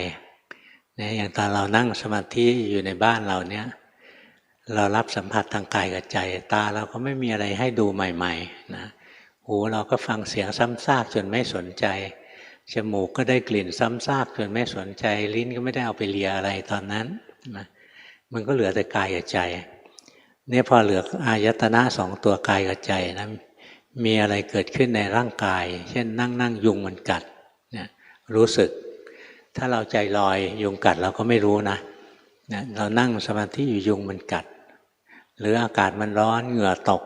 เนี่ยอย่างตอนเรานั่งสมาธิอยู่ในบ้านเราเนี่ยเรารับสัมผัสทางกายกับใจตาเราก็ไม่มีอะไรให้ดูใหม่ๆนะหูเราก็ฟังเสียงซ้ำซากจนไม่สนใจจมูกก็ได้กลิ่นซ้ำซากจนไม่สนใจลิ้นก็ไม่ได้เอาไปเลียอะไรตอนนั้นนะมันก็เหลือแต่กายกับใจเนี่ยพอเหลืออายตนะสองตัวกายกับใจนะมีอะไรเกิดขึ้นในร่างกายเช่นนั่งยุงมันกัดเนี่ยรู้สึกถ้าเราใจลอยยุงกัดเราก็ไม่รู้นะเรานั่งสมาธิอยู่ยุงมันกัดหรืออากาศมันร้อนเหงื่อตก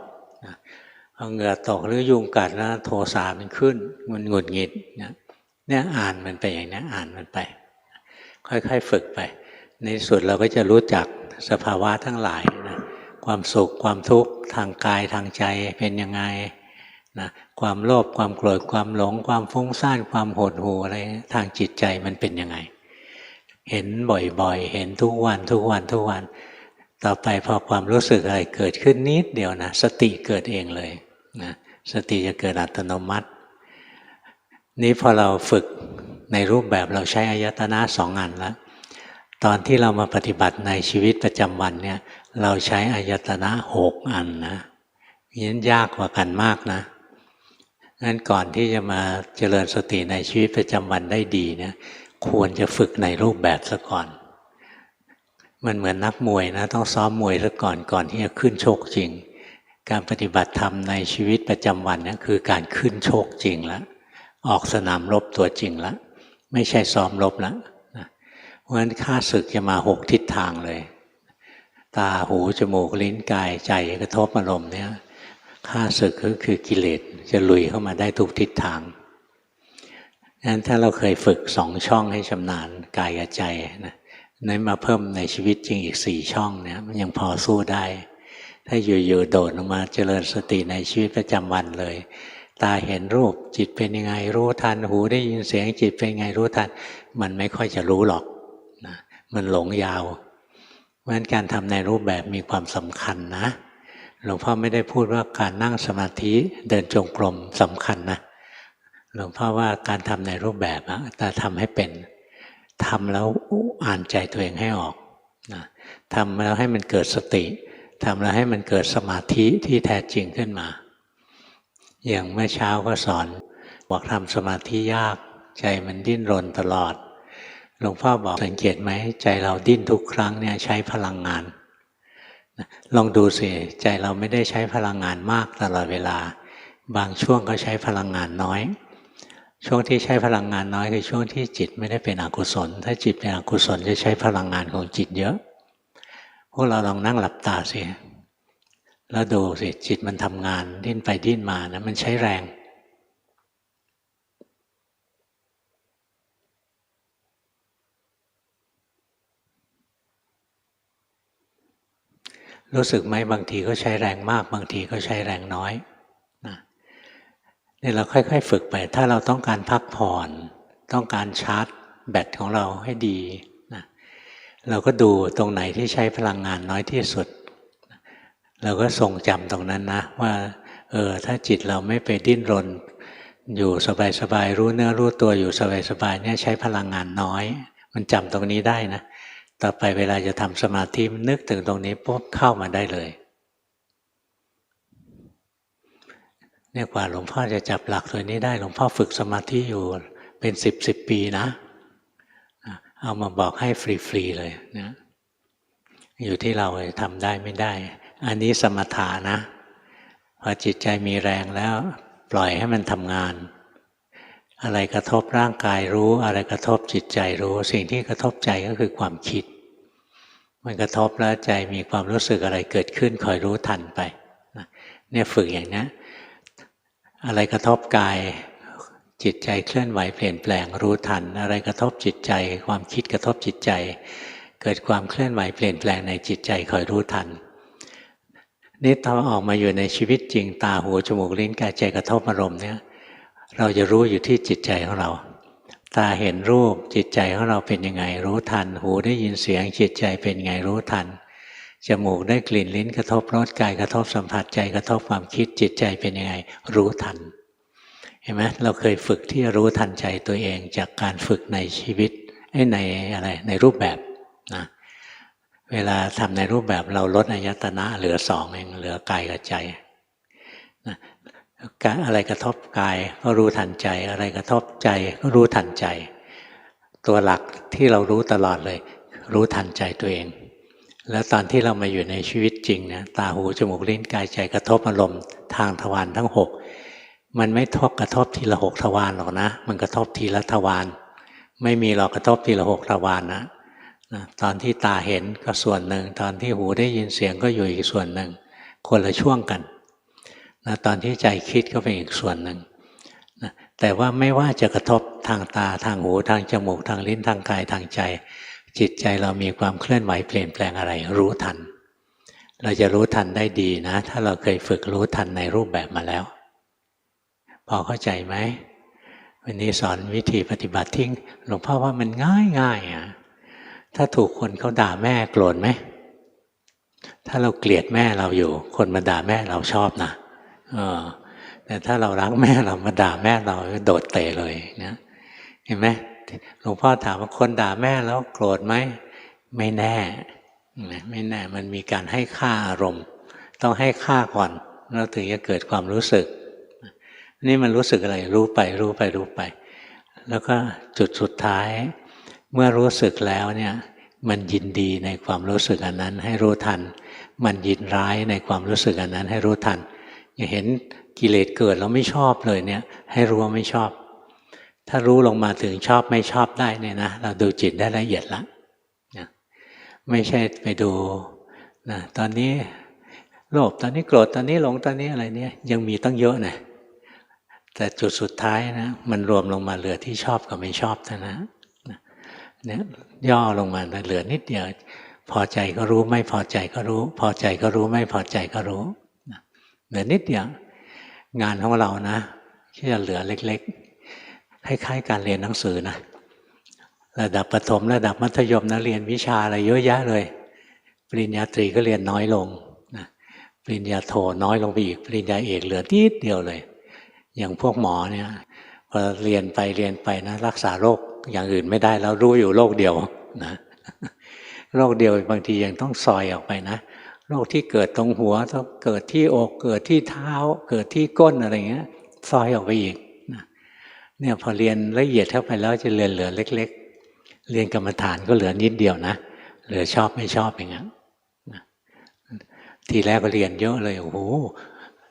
พอเหงื่อตกหรือยุงกัดแล้วโทสะมันขึ้นมันหงุดหงิดเนี่ยอ่านมันไปอย่างนี้อ่านมันไปค่อยๆฝึกไปในสุดเราก็จะรู้จักสภาวะทั้งหลายนะค ความสุขความทุกข์ทางกายทางใจเป็นยังไงนะความโลภความโกรธความหลงความฟุ้งซ่านความหดหู่อะไรทางจิตใจมันเป็นยังไงเห็นบ่อยๆเห็นทุกวันทุกวันทุกวันต่อไปพอความรู้สึกอะไรเกิดขึ้นนิดเดียวนะสติเกิดเองเลยนะสติจะเกิดอัตโนมัตินี้พอเราฝึกในรูปแบบเราใช้อายตนะสองอันแล้วตอนที่เรามาปฏิบัติในชีวิตประจำวันเนี่ยเราใช้อายตนะ6 อันนะยันยากกว่ากันมากนะงั้นก่อนที่จะมาเจริญสติในชีวิตประจำวันได้ดีเนี่ยควรจะฝึกในรูปแบบซะก่อนมันเหมือนนักมวยนะต้องซ้อมมวยซะก่อนที่จะขึ้นชกจริงการปฏิบัติธรรมในชีวิตประจำวันเนี่ยคือการขึ้นชกจริงแล้วออกสนามรบตัวจริงแล้วไม่ใช่ซ้อมรบแล้วเพราะฉะนั้นข้าศึกจะมา6 ทิศทางเลยตาหูจมูกลิ้นกายใจกระทบอารมณ์เนี่ยข้าศึกก็คือกิเลสจะลุยเข้ามาได้ทุกทิศทางงั้นถ้าเราเคยฝึก2 ช่องให้ชำนาญกายกับใจนะนั้นมาเพิ่มในชีวิตจริงอีก4 ช่องเนี่ยมันยังพอสู้ได้ถ้าอยู่ๆโดดลงมาเจริญสติในชีวิตประจำวันเลยตาเห็นรูปจิตเป็นยังไงรู้ทันหูได้ยินเสียงจิตเป็นยังไงรู้ทันมันไม่ค่อยจะรู้หรอกนะมันหลงยาวเพราะฉะนั้นการทำในรูปแบบมีความสำคัญนะหลวงพ่อไม่ได้พูดว่าการนั่งสมาธิเดินจงกรมสำคัญนะหลวงพ่อว่าการทำในรูปแบบแต่ทำให้เป็นทำแล้วอ่านใจตัวเองให้ออกนะทำแล้วให้มันเกิดสติทำแล้วให้มันเกิดสมาธิที่แท้จริงขึ้นมาอย่างเมื่อเช้าก็สอนบอกทำสมาธิยากใจมันดิ้นรนตลอดหลวงพ่อบอกสังเกตไหมใจเราดิ้นทุกครั้งเนี่ยใช้พลังงานลองดูสิใจเราไม่ได้ใช้พลังงานมากตลอดเวลาบางช่วงก็ใช้พลังงานน้อยช่วงที่ใช้พลังงานน้อยคือช่วงที่จิตไม่ได้เป็นอกุศลถ้าจิตเป็นอกุศลจะใช้พลังงานของจิตเยอะพวกเราลองนั่งหลับตาสิแล้วดูสิจิตมันทำงานดิ้นไปดิ้นมานะมันใช้แรงรู้สึกไหมบางทีก็ใช้แรงมากบางทีก็ใช้แรงน้อยนะนี่เราค่อยๆฝึกไปถ้าเราต้องการพักผ่อนต้องการชาร์จแบตของเราให้ดีนะเราก็ดูตรงไหนที่ใช้พลังงานน้อยที่สุดเราก็ทรงจำตรงนั้นนะว่าถ้าจิตเราไม่ไปดิ้นรนอยู่สบายๆรู้เนื้อรู้ตัวอยู่สบายๆเนี่ยใช้พลังงานน้อยมันจำตรงนี้ได้นะต่อไปเวลาจะทำสมาธินึกถึงตรงนี้ปุ๊บเข้ามาได้เลยเนี่ยกว่าหลวงพ่อจะจับหลักตัวนี้ได้หลวงพ่อฝึกสมาธิอยู่เป็น10 ปีนะเอามาบอกให้ฟรีๆเลยนะอยู่ที่เราทำได้ไม่ได้อันนี้สมถะนะพอจิตใจมีแรงแล้วปล่อยให้มันทำงานอะไรกระทบร่างกายรู้อะไรกระทบจิตใจรู้สิ่งที่กระทบใจก็คือความคิดมันกระทบแล้วใจมีความรู้สึกอะไรเกิดขึ้นคอยรู้ทันไปเนี่ยฝึกอย่างนี้อะไรกระทบกายจิตใจเคลื่อนไหวเปลี่ยนแปลงรู้ทันอะไรกระทบจิตใจความคิดกระทบจิตใจเกิดความเคลื่อนไหวเปลี่ยนแปลงในจิตใจคอยรู้ทันนี่ตอนออกมาอยู่ในชีวิตจริงตาหูจมูกลิ้นกายใจกระทบอารมณ์เนี่ยเราจะรู้อยู่ที่จิตใจของเราตาเห็นรูปจิตใจของเราเป็นยังไงรู้ทันหูได้ยินเสียงจิตใจเป็นยังไงรู้ทันจมูกได้กลิ่นลิ้นกระทบรสกายกระทบสัมผัสใจกระทบความคิดจิตใจเป็นยังไงรู้ทันเห็นไหมเราเคยฝึกที่จะรู้ทันใจตัวเองจากการฝึกในชีวิตในอะไรในรูปแบบนะเวลาทำในรูปแบบเราลดอายตนะเหลือ2เองเหลือกายกับใจนะอะไรกระทบกายก็รู้ทันใจอะไรกระทบใจก็รู้ทันใจตัวหลักที่เรารู้ตลอดเลยรู้ทันใจตัวเองแล้วตอนที่เรามาอยู่ในชีวิตจริงนะตาหูจมูกลิ้นกายใจกระทบอารมณ์ทางทวารทั้ง6มันไม่กระทบทีละ6ทวารหรอกนะมันกระทบทีละทวารไม่มีหรอกกระทบทีละ6ทวารนะตอนที่ตาเห็นก็ส่วนหนึ่งตอนที่หูได้ยินเสียงก็อยู่อีกส่วนหนึ่งคนละช่วงกันนะตอนที่ใจคิดก็เป็นอีกส่วนหนึ่งนะแต่ว่าไม่ว่าจะกระทบทางตาทางหูทางจมูกทางลิ้นทางกายทางใจจิตใจเรามีความเคลื่อนไหวเปลี่ยนแปลงอะไรรู้ทัน เราจะรู้ทันได้ดีนะถ้าเราเคยฝึกรู้ทันในรูปแบบมาแล้วพอเข้าใจไหมวันนี้สอนวิธีปฏิบัติที่หลวงพ่อว่ามันง่ายอ่ะถ้าถูกคนเขาด่าแม่โกรธไหมถ้าเราเกลียดแม่เราอยู่คนมาด่าแม่เราชอบนะแต่ถ้าเรารักแม่เรามาด่าแม่เราโดดเตะเลยนะเห็นไหมหลวงพ่อถามว่าคนด่าแม่แล้วโกรธไหมไม่แน่ไม่แน่มันมีการให้ค่าอารมณ์ต้องให้ค่าก่อนแล้วถึงจะเกิดความรู้สึกนี่มันรู้สึกอะไรรู้ไปรู้ไปรู้ไปแล้วก็จุดสุดท้ายเมื่อรู้สึกแล้วเนี่ยมันยินดีในความรู้สึกอันนั้นให้รู้ทันมันยินร้ายในความรู้สึกอันนั้นให้รู้ทันอย่าเห็นกิเลสเกิดแล้วไม่ชอบเลยเนี่ยให้รู้ว่าไม่ชอบถ้ารู้ลงมาถึงชอบไม่ชอบได้เนี่ยนะเราดูจิตได้ละเอียดแล้วนะไม่ใช่ไปดูนะตอนนี้โลภตอนนี้โกรธตอนนี้หลงตอนนี้อะไรเนี่ยยังมีตั้งเยอะนะแต่จุดสุดท้ายนะมันรวมลงมาเหลือที่ชอบกับไม่ชอบเท่านั้นเนี่ยย่อลงมาเหลือนิดเดียวพอใจก็รู้ไม่พอใจก็รู้พอใจก็รู้ไม่พอใจก็รู้เหลือนิดเดียวงานของเรานะที่จะเหลือเล็กๆคล้ายๆการเรียนหนังสือนะระดับประถมระดับมัธยมนะเรียนวิชาอะไรเยอะแยะเลยปริญญาตรีก็เรียนน้อยลงนะปริญญาโทน้อยลงไปอีกปริญญาเอกเหลือนิดเดียวเลยอย่างพวกหมอเนี่ยพอเรียนไปนะรักษาโรคอย่างอื่นไม่ได้แล้วรู้อยู่โรคเดียวนะโรคเดียวบางทียังต้องซอยออกไปนะโรคที่เกิดตรงหัวต้องเกิดที่อกเกิดที่เท้าเกิดที่ก้นอะไรเงี้ยซอยออกไปอีกนะเนี่ยพอเรียนละเอียดเข้าไปแล้วจะเรียนเหลือเล็กๆเรียนกรรมฐานก็เหลือนิดเดียวนะเหลือชอบไม่ชอบอย่างนั้นนะทีแรกก็เรียนเยอะเลยโอ้โห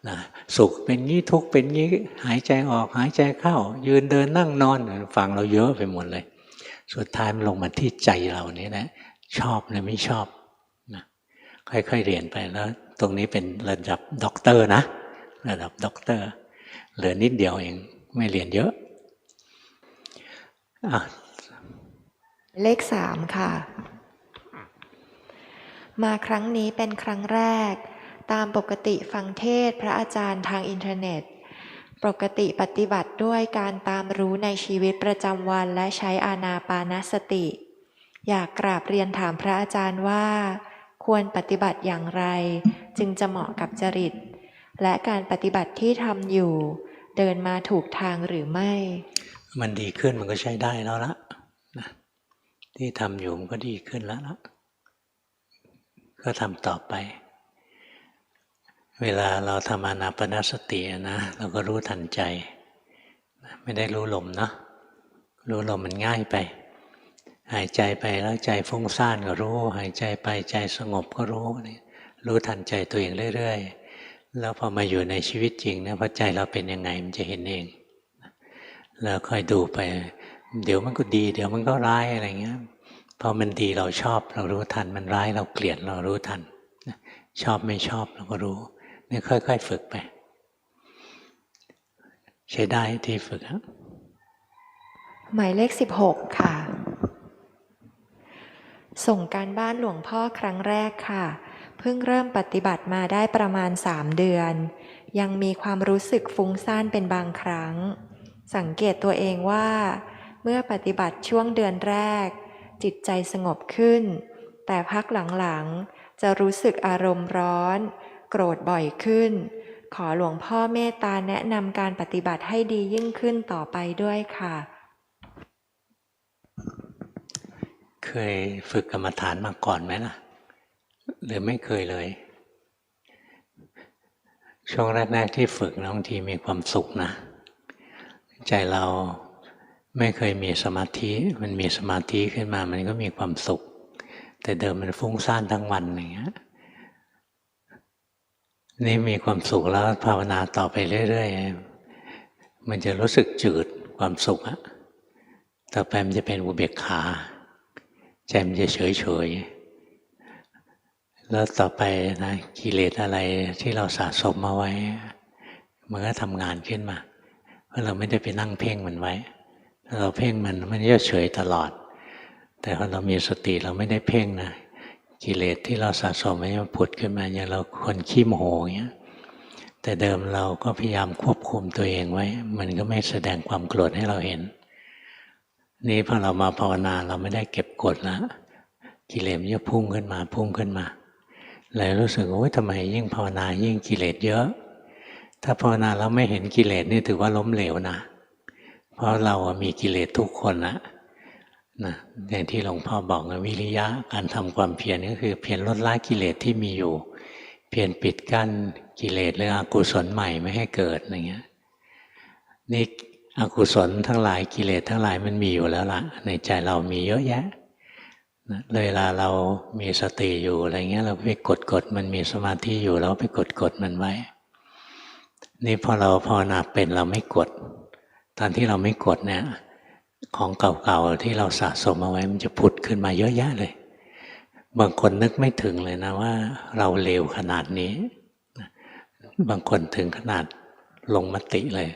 นะสุขเป็นงี้ทุกข์เป็นงี้หายใจออกหายใจเข้ายืนเดินนั่งนอนฟังเราเยอะไปหมดเลยสุดท้ายมันลงมาที่ใจเรานี่แหละชอบหรือไม่ชอบนะค่อยๆเรียนไปแล้วตรงนี้เป็นระดับด็อกเตอร์นะระดับด็อกเตอร์เหลือนิดเดียวเองไม่เรียนเยอะเลข 3ค่ะมาครั้งนี้เป็นครั้งแรกตามปกติฟังเทศพระอาจารย์ทางอินเทอร์เน็ตปกติปฏิบัติด้วยการตามรู้ในชีวิตประจำวันและใช้อานาปานสติอยากกราบเรียนถามพระอาจารย์ว่าควรปฏิบัติอย่างไรจึงจะเหมาะกับจริตและการปฏิบัติที่ทำอยู่เดินมาถูกทางหรือไม่มันดีขึ้นมันก็ใช้ได้แล้วละที่ทำอยู่มันก็ดีขึ้นแล้วละก็ทำต่อไปเวลาเราทำอานาปานสตินะเราก็รู้ทันใจไม่ได้รู้ลมนะรู้ลมมันง่ายไปหายใจไปแล้วใจฟุ้งซ่านก็รู้หายใจไปใจสงบก็รู้ทันใจตัวเองเรื่อยๆแล้วพอมาอยู่ในชีวิตจริงเนี่ยพอใจเราเป็นยังไงมันจะเห็นเองแล้วค่อยดูไปเดี๋ยวมันก็ดีเดี๋ยวมันก็ร้ายอะไรเงี้ยพอมันดีเราชอบเรารู้ทันมันร้ายเราเกลียดเรารู้ทันชอบไม่ชอบเราก็รู้นี่ค่อยๆฝึกไปใช้ได้ที่ฝึกหมายเลข 16ค่ะส่งการบ้านหลวงพ่อครั้งแรกค่ะเพิ่งเริ่มปฏิบัติมาได้ประมาณ3 เดือนยังมีความรู้สึกฟุ้งซ่านเป็นบางครั้งสังเกตตัวเองว่าเมื่อปฏิบัติช่วงเดือนแรกจิตใจสงบขึ้นแต่พักหลังๆจะรู้สึกอารมณ์ร้อนโกรธบ่อยขึ้นขอหลวงพ่อเมตตาแนะนำการปฏิบัติให้ดียิ่งขึ้นต่อไปด้วยค่ะเคยฝึกกรรมฐานมาก่อนไหมล่ะหรือไม่เคยเลยช่วงแรกๆที่ฝึกบางทีมีความสุขนะใจเราไม่เคยมีสมาธิมันมีสมาธิขึ้นมามันก็มีความสุขแต่เดิมมันฟุ้งซ่านทั้งวันอย่างเงี้ยนี่มีความสุขแล้วภาวนาต่อไปเรื่อยๆมันจะรู้สึกจืดความสุขอะต่อไปมันจะเป็นอุเบกขาใจมันจะเฉยๆแล้วต่อไปนะกิเลสอะไรที่เราสะสมมาไว้มันก็ทำงานขึ้นมาเพราะเราไม่ได้ไปนั่งเพ่งมันไว้เราเพ่งมันจะเฉยตลอดแต่พอเรามีสติเราไม่ได้เพ่งนะ กิเลสที่เราสะสมไว้มันผุดขึ้นมาอย่างเราคนขี้โมโหเงี้ยแต่เดิมเราก็พยายามควบคุมตัวเองไว้มันก็ไม่แสดงความโกรธให้เราเห็นนี่พอเรามาภาวนาเราไม่ได้เก็บกดแล้วกิเลสมันจะพุ่งขึ้นมาเลยรู้สึกโอ้ยทำไมยิ่งภาวนายิ่งกิเลสเยอะถ้าภาวนาแล้วไม่เห็นกิเลสนี่ถือว่าล้มเหลวนะเพราะเรามีกิเลสทุกคนนะอย่างที่หลวงพ่อบอกนะวิริยะการทำความเพียรก็คือเพียรลดละกิเลสที่มีอยู่เพียรปิดกั้นกิเลสหรืออกุศลใหม่ไม่ให้เกิดอะไรเงี้ยนี่อกุศลทั้งหลายกิเลสทั้งหลายมันมีอยู่แล้วล่ะในใจเรามีเยอะแยะเลยเวลาเรามีสติอยู่อะไรเงี้ยเราไปกดมันมีสมาธิอยู่เราไปกดมันไว้นี่พอเราภาวนาเป็นเราไม่กดตอนที่เราไม่กดเนี่ยของเก่าๆที่เราสะสมเอาไว้มันจะผุดขึ้นมาเยอะแยะเลยบางคนนึกไม่ถึงเลยนะว่าเราเลวขนาดนี้บางคนถึงขนาดลงมติเลย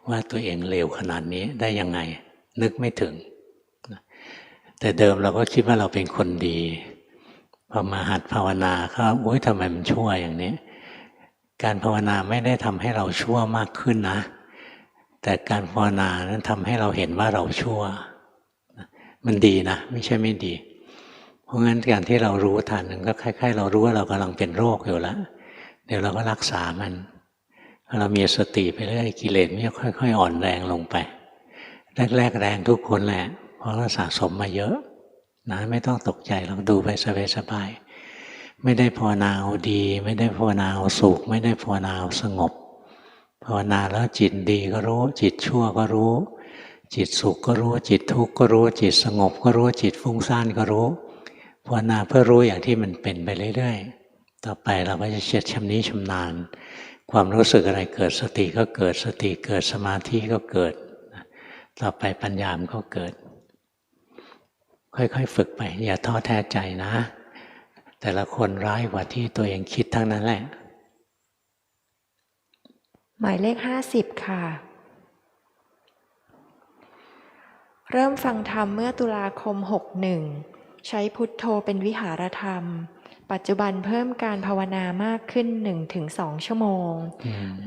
ว่าตัวเองเลวขนาดนี้ได้ยังไงนึกไม่ถึงแต่เดิมเราก็คิดว่าเราเป็นคนดีพอมาหัดภาวนาก็โอ๊ยทำไมมันชั่วอย่างนี้การภาวนาไม่ได้ทำให้เราชั่วมากขึ้นนะแต่การภาวนานั้นทำให้เราเห็นว่าเราชั่วมันดีนะไม่ใช่ไม่ดีเพราะงั้นการที่เรารู้ทันก็คล้ายๆเรารู้ว่าเรากำลังเป็นโรคอยู่แล้วเดี๋ยวเราก็รักษามันเรามีสติไปเรื่อยกิเลสมันจะค่อยๆอ่อนแรงลงไปแรกๆแรงทุกคนแหละเพราะเราสะสมมาเยอะนะไม่ต้องตกใจเราดูไปสบายๆไม่ได้ภาวนาเอาดีไม่ได้ภาวนาเอาสุขไม่ได้ภาวนาเอาสงบภาวนาแล้วจิตดีก็รู้จิตชั่วก็รู้จิตสุขก็รู้จิตทุกข์ก็รู้จิตสงบก็รู้จิตฟุ้งซ่านก็รู้ภาวนาเพื่อรู้อย่างที่มันเป็นไปเรื่อยๆต่อไปเราก็จะเฉดชำนิชำนาญความรู้สึกอะไรเกิดสติก็เกิดสติเกิดสมาธิก็เกิดต่อไปปัญญามันก็เกิดค่อยๆฝึกไปอย่าท้อแท้ใจนะแต่ละคนร้ายกว่าที่ตัวเองคิดทั้งนั้นแหละหมายเลข50ค่ะเริ่มฟังธรรมเมื่อตุลาคม61ใช้พุทโธเป็นวิหารธรรมปัจจุบันเพิ่มการภาวนามากขึ้น 1-2 ชั่วโมง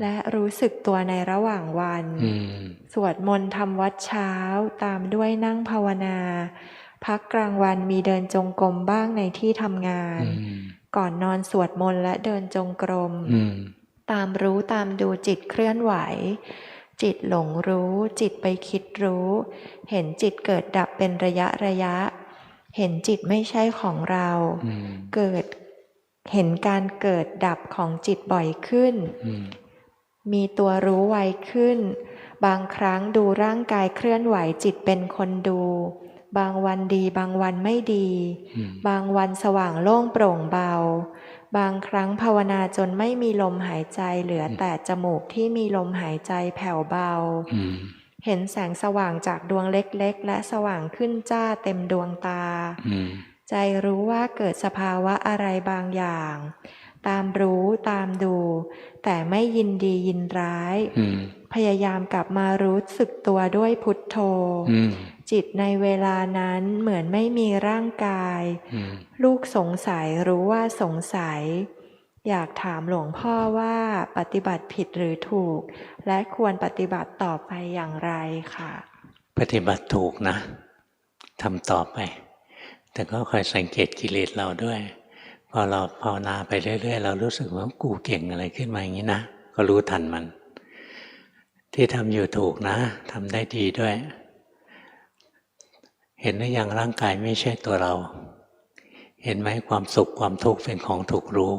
และรู้สึกตัวในระหว่างวันสวดมนต์ทำวัดเช้าตามด้วยนั่งภาวนาพักกลางวันมีเดินจงกรมบ้างในที่ทำงานก่อนนอนสวดมนต์และเดินจงกรมตามรู้ตามดูจิตเคลื่อนไหวจิตหลงรู้จิตไปคิดรู้เห็นจิตเกิดดับเป็นระยะเห็นจิตไม่ใช่ของเราเห็นการเกิดดับของจิตบ่อยขึ้นมีตัวรู้ไวขึ้นบางครั้งดูร่างกายเคลื่อนไหวจิตเป็นคนดูบางวันดีบางวันไม่ดีบางวันสว่างโล่งโปร่งเบาบางครั้งภาวนาจนไม่มีลมหายใจเหลือแต่จมูกที่มีลมหายใจแผ่วเบาเห็นแสงสว่างจากดวงเล็กๆและสว่างขึ้นจ้าเต็มดวงตาใจรู้ว่าเกิดสภาวะอะไรบางอย่างตามรู้ตามดูแต่ไม่ยินดียินร้ายพยายามกลับมารู้สึกตัวด้วยพุทโธจิตในเวลานั้นเหมือนไม่มีร่างกายลูกสงสัยรู้ว่าสงสัยอยากถามหลวงพ่อว่าปฏิบัติผิดหรือถูกและควรปฏิบัติต่อไปอย่างไรค่ะปฏิบัติถูกนะทำต่อไปแต่ก็คอยสังเกตกิเลสเราด้วยพอเราภาวนาไปเรื่อยๆเรารู้สึกว่ากูเก่งอะไรขึ้นมาอย่างนี้นะก็รู้ทันมันที่ทำอยู่ถูกนะทำได้ดีด้วยเห็นหรือยังร่างกายไม่ใช่ตัวเราเห็นไหมความสุขความทุกข์เป็นของถูกรู้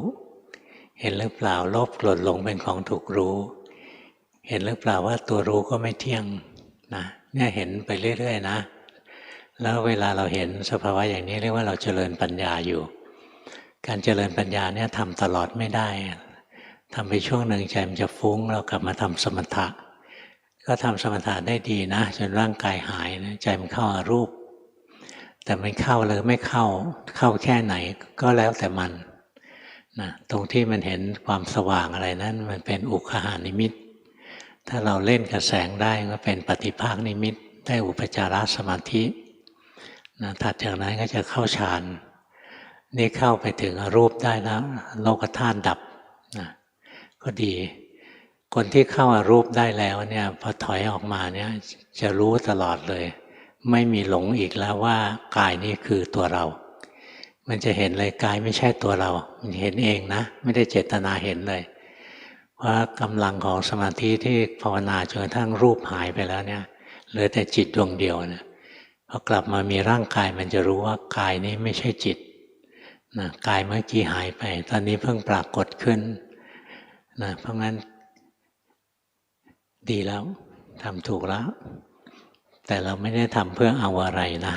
เห็นหรือเปล่าโลภโกรธหลงเป็นของถูกรู้เห็นหรือเปล่าว่าตัวรู้ก็ไม่เที่ยงนะเนี่ยเห็นไปเรื่อยๆนะแล้วเวลาเราเห็นสภาวะอย่างนี้เรียกว่าเราเจริญปัญญาอยู่การเจริญปัญญาเนี่ยทำตลอดไม่ได้ทำไปช่วงหนึ่งใจมันจะฟุ้งเรากลับมาทำสมถะก็ทำสมถะได้ดีนะจนร่างกายหายนะใจมันเข้าอารูปแต่มันเข้าหรือไม่เข้าแค่ไหนก็แล้วแต่มันนะตรงที่มันเห็นความสว่างอะไรนั้นมันเป็นอุคหานิมิตถ้าเราเล่นกับแสงได้ก็เป็นปฏิภาคนิมิตได้อุปจารสมาธินะถัดจากนั้นก็จะเข้าฌาน นี่เข้าไปถึงรูปได้แล้วโลกธาตุดับนะก็ดีคนที่เข้าอารูปได้แล้วเนี่ยพอถอยออกมาเนี่ยจะรู้ตลอดเลยไม่มีหลงอีกแล้วว่ากายนี้คือตัวเรามันจะเห็นเลยกายไม่ใช่ตัวเรามันเห็นเองนะไม่ได้เจตนาเห็นเลยเพราะกำลังของสมาธิที่ภาวนาจนกระทั่งรูปหายไปแล้วเนี่ยเหลือแต่จิตดวงเดียวเนี่ยพอกลับมามีร่างกายมันจะรู้ว่ากายนี้ไม่ใช่จิตนะกายเมื่อกี้หายไปตอนนี้เพิ่งปรากฏขึ้นนะเพราะงั้นดีแล้วทำถูกแล้วแต่เราไม่ได้ทำเพื่อเอาอะไรนะ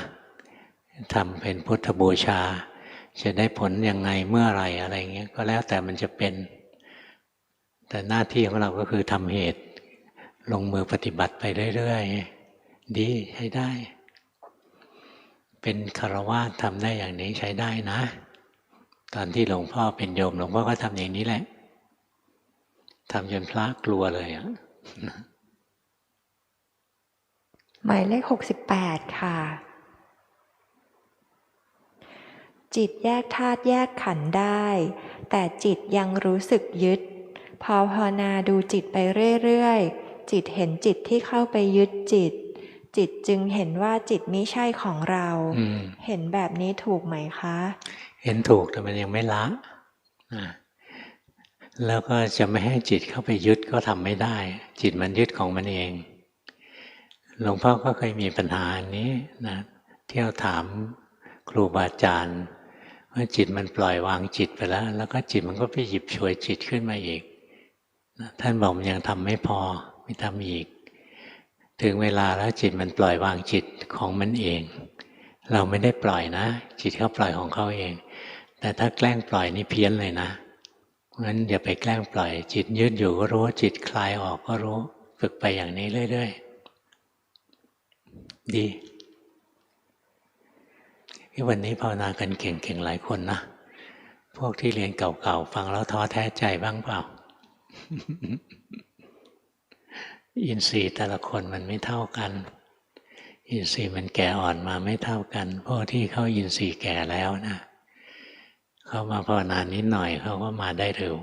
ทำเป็นพุทธบูชาจะได้ผลยังไงเมื่อไรอะไรเงี้ยก็แล้วแต่มันจะเป็นแต่หน้าที่ของเราก็คือทำเหตุลงมือปฏิบัติไปเรื่อยๆดีใช้ได้เป็นฆราวาสทำได้อย่างนี้ใช้ได้นะตอนที่หลวงพ่อเป็นโยมหลวงพ่อก็ทำอย่างนี้แหละทำจนพระกลัวเลยอ่ะหมายเลข68ค่ะจิตแยกธาตุแยกขันธ์ได้แต่จิตยังรู้สึกยึดพอภาวนาดูจิตไปเรื่อยๆจิตเห็นจิตที่เข้าไปยึดจิตจึงเห็นว่าจิตไม่ใช่ของเราเห็นแบบนี้ถูกไหมคะเห็นถูกแต่มันยังไม่ละแล้วก็จะไม่ให้จิตเข้าไปยึดก็ทำไม่ได้จิตมันยึดของมันเองหลวงพ่อก็เคยมีปัญหาอันนี้นะเที่ยวถามครูบาอาจารย์ว่าจิตมันปล่อยวางจิตไปแล้วก็จิตมันก็ไปหยิบฉวยจิตขึ้นมาอีกท่านบอกมันยังทำไม่พอไม่ทำอีกถึงเวลาแล้วจิตมันปล่อยวางจิตของมันเองเราไม่ได้ปล่อยนะจิตเขาปล่อยของเขาเองแต่ถ้าแกล้งปล่อยนี่เพี้ยนเลยนะงั้นอย่าไปแกล้งปล่อยจิตยืดอยู่ก็รู้จิตคลายออกก็รู้ฝึกไปอย่างนี้เรื่อยๆดีวันนี้ภาวนากันเก่งๆหลายคนนะพวกที่เรียนเก่าๆฟังแล้วท้อแท้ใจบ้างเปล่า อินทรีย์แต่ละคนมันไม่เท่ากันอินทรีย์มันแก่อ่อนมาไม่เท่ากันพวกที่เขาอินทรีย์แก่แล้วนะเขามาภาวนานิดหน่อยเขาก็มาได้เร็ว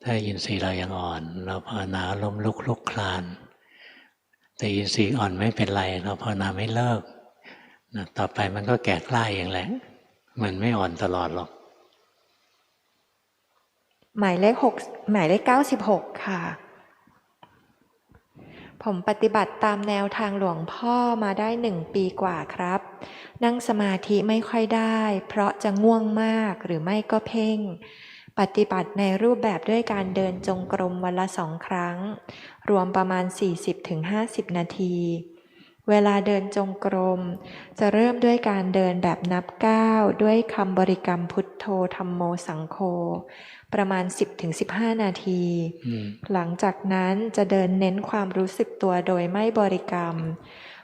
ถ้าอินทรีย์เรายังอ่อนเราภาวนาล้มลุกคลุกคลานแต่อินทรีย์อ่อนไม่เป็นไรเราภาวนาไม่เลิกนะต่อไปมันก็แก่กล้าเองแหละมันไม่อ่อนตลอดหรอกหมายเลข96ค่ะผมปฏิบัติตามแนวทางหลวงพ่อมาได้1 ปีกว่าครับนั่งสมาธิไม่ค่อยได้เพราะจะง่วงมากหรือไม่ก็เพ่งปฏิบัติในรูปแบบด้วยการเดินจงกรมวันละ2 ครั้งรวมประมาณ 40-50 นาทีเวลาเดินจงกรมจะเริ่มด้วยการเดินแบบนับก้าวด้วยคำบริกรรมพุทโธธัมโมสังโฆประมาณ 10-15 นาทีหลังจากนั้นจะเดินเน้นความรู้สึกตัวโดยไม่บริกรรม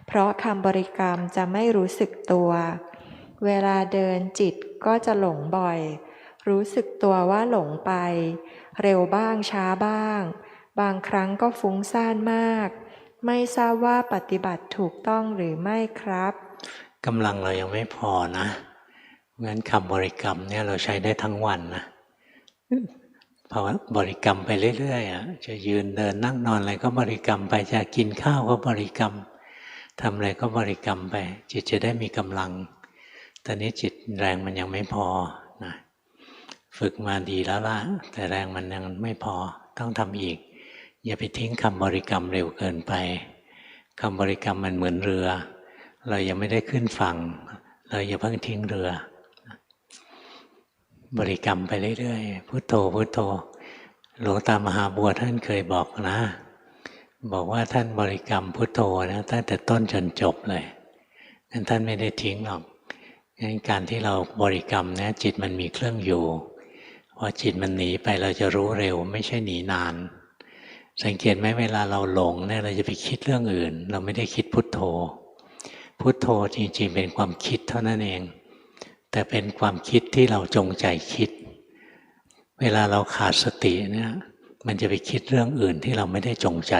เพราะคำบริกรรมจะไม่รู้สึกตัวเวลาเดินจิตก็จะหลงบ่อยรู้สึกตัวว่าหลงไปเร็วบ้างช้าบ้างบางครั้งก็ฟุ้งซ่านมากไม่ทราบว่าปฏิบัติถูกต้องหรือไม่ครับกำลังเรายังไม่พอนะงั้นคำบริกรรมเนี่ยเราใช้ได้ทั้งวันนะเพราะบริกรรมไปเรื่อยๆจะยืนเดินนั่งนอนอะไรก็บริกรรมไปจะกินข้าวก็บริกรรมทำอะไรก็บริกรรมไปจิตจะได้มีกำลังตอนนี้จิตแรงมันยังไม่พอนะฝึกมาดีแล้วล่ะแต่แรงมันยังไม่พอต้องทำอีกอย่าไปทิ้งคำบริกรรมเร็วเกินไปคำบริกรรมมันเหมือนเรือเรายังไม่ได้ขึ้นฝั่งเราอย่าเพิ่งทิ้งเรือบริกรรมไปเรื่อยๆพุทโธพุทโธหลวงตามหาบัวท่านเคยบอกนะบอกว่าท่านบริกรรมพุทโธนะตั้งแต่ต้นจนจบเลยงั้นท่านไม่ได้ทิ้งหรอกงั้นการที่เราบริกรรมนะจิตมันมีเครื่องอยู่พอจิตมันหนีไปเราจะรู้เร็วไม่ใช่หนีนานสังเกตไหมเวลาเราหลงเนี่ยเราจะไปคิดเรื่องอื่นเราไม่ได้คิดพุทโธพุทโธจริงๆเป็นความคิดเท่านั้นเองแต่เป็นความคิดที่เราจงใจคิดเวลาเราขาดสติเนี่ยมันจะไปคิดเรื่องอื่นที่เราไม่ได้จงใจ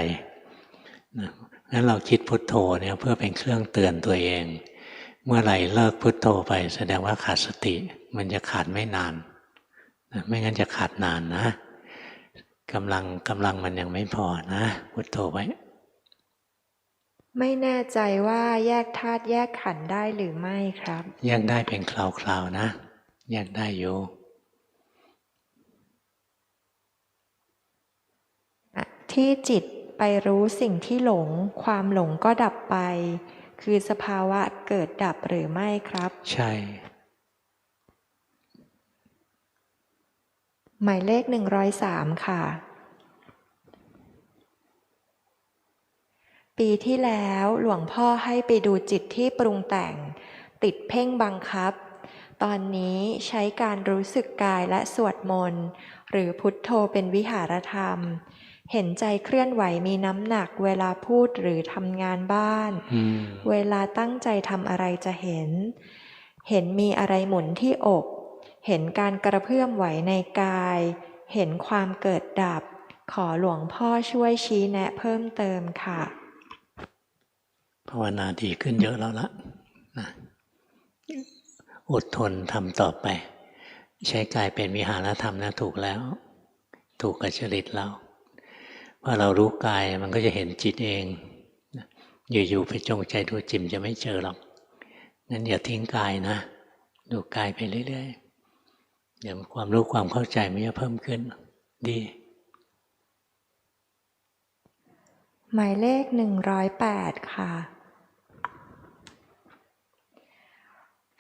งั้นเราคิดพุทโธเนี่ยเพื่อเป็นเครื่องเตือนตัวเอง เมื่อไหร่เลิกพุทโธไปแสดงว่าขาดสติมันจะขาดไม่นานไม่งั้นจะขาดนานนะกำลังมันยังไม่พอนะพุทโธไว้ไม่แน่ใจว่าแยกธาตุแยกขันธ์ได้หรือไม่ครับแยกได้เป็นคราวๆนะแยกได้อยู่ที่จิตไปรู้สิ่งที่หลงความหลงก็ดับไปคือสภาวะเกิดดับหรือไม่ครับใช่หมายเลข103ค่ะปีที่แล้วหลวงพ่อให้ไปดูจิตที่ปรุงแต่งติดเพ่งบังคับตอนนี้ใช้การรู้สึกกายและสวดมนต์หรือพุทโธเป็นวิหารธรรมเห็นใจเคลื่อนไหวมีน้ำหนักเวลาพูดหรือทำงานบ้านเวลาตั้งใจทำอะไรจะเห็นมีอะไรหมุนที่อกเห็นการกระเพื่อมไหวในกายเห็นความเกิดดับขอหลวงพ่อช่วยชี้แนะเพิ่มเติมค่ะภาวนาดีขึ้นเยอะแล้วละนะอดทนทำต่อไปใช้กายเป็นวิหารธรรมนะถูกแล้วถูกกับจริตเราพอเรารู้กายมันก็จะเห็นจิตเองอยู่ๆไปจงใจดูจิตจะไม่เจอหรอกงั้นอย่าทิ้งกายนะดูกายไปเรื่อยๆเดี๋ยวความรู้ความเข้าใจมันจะเพิ่มขึ้นดีหมายเลข108ค่ะ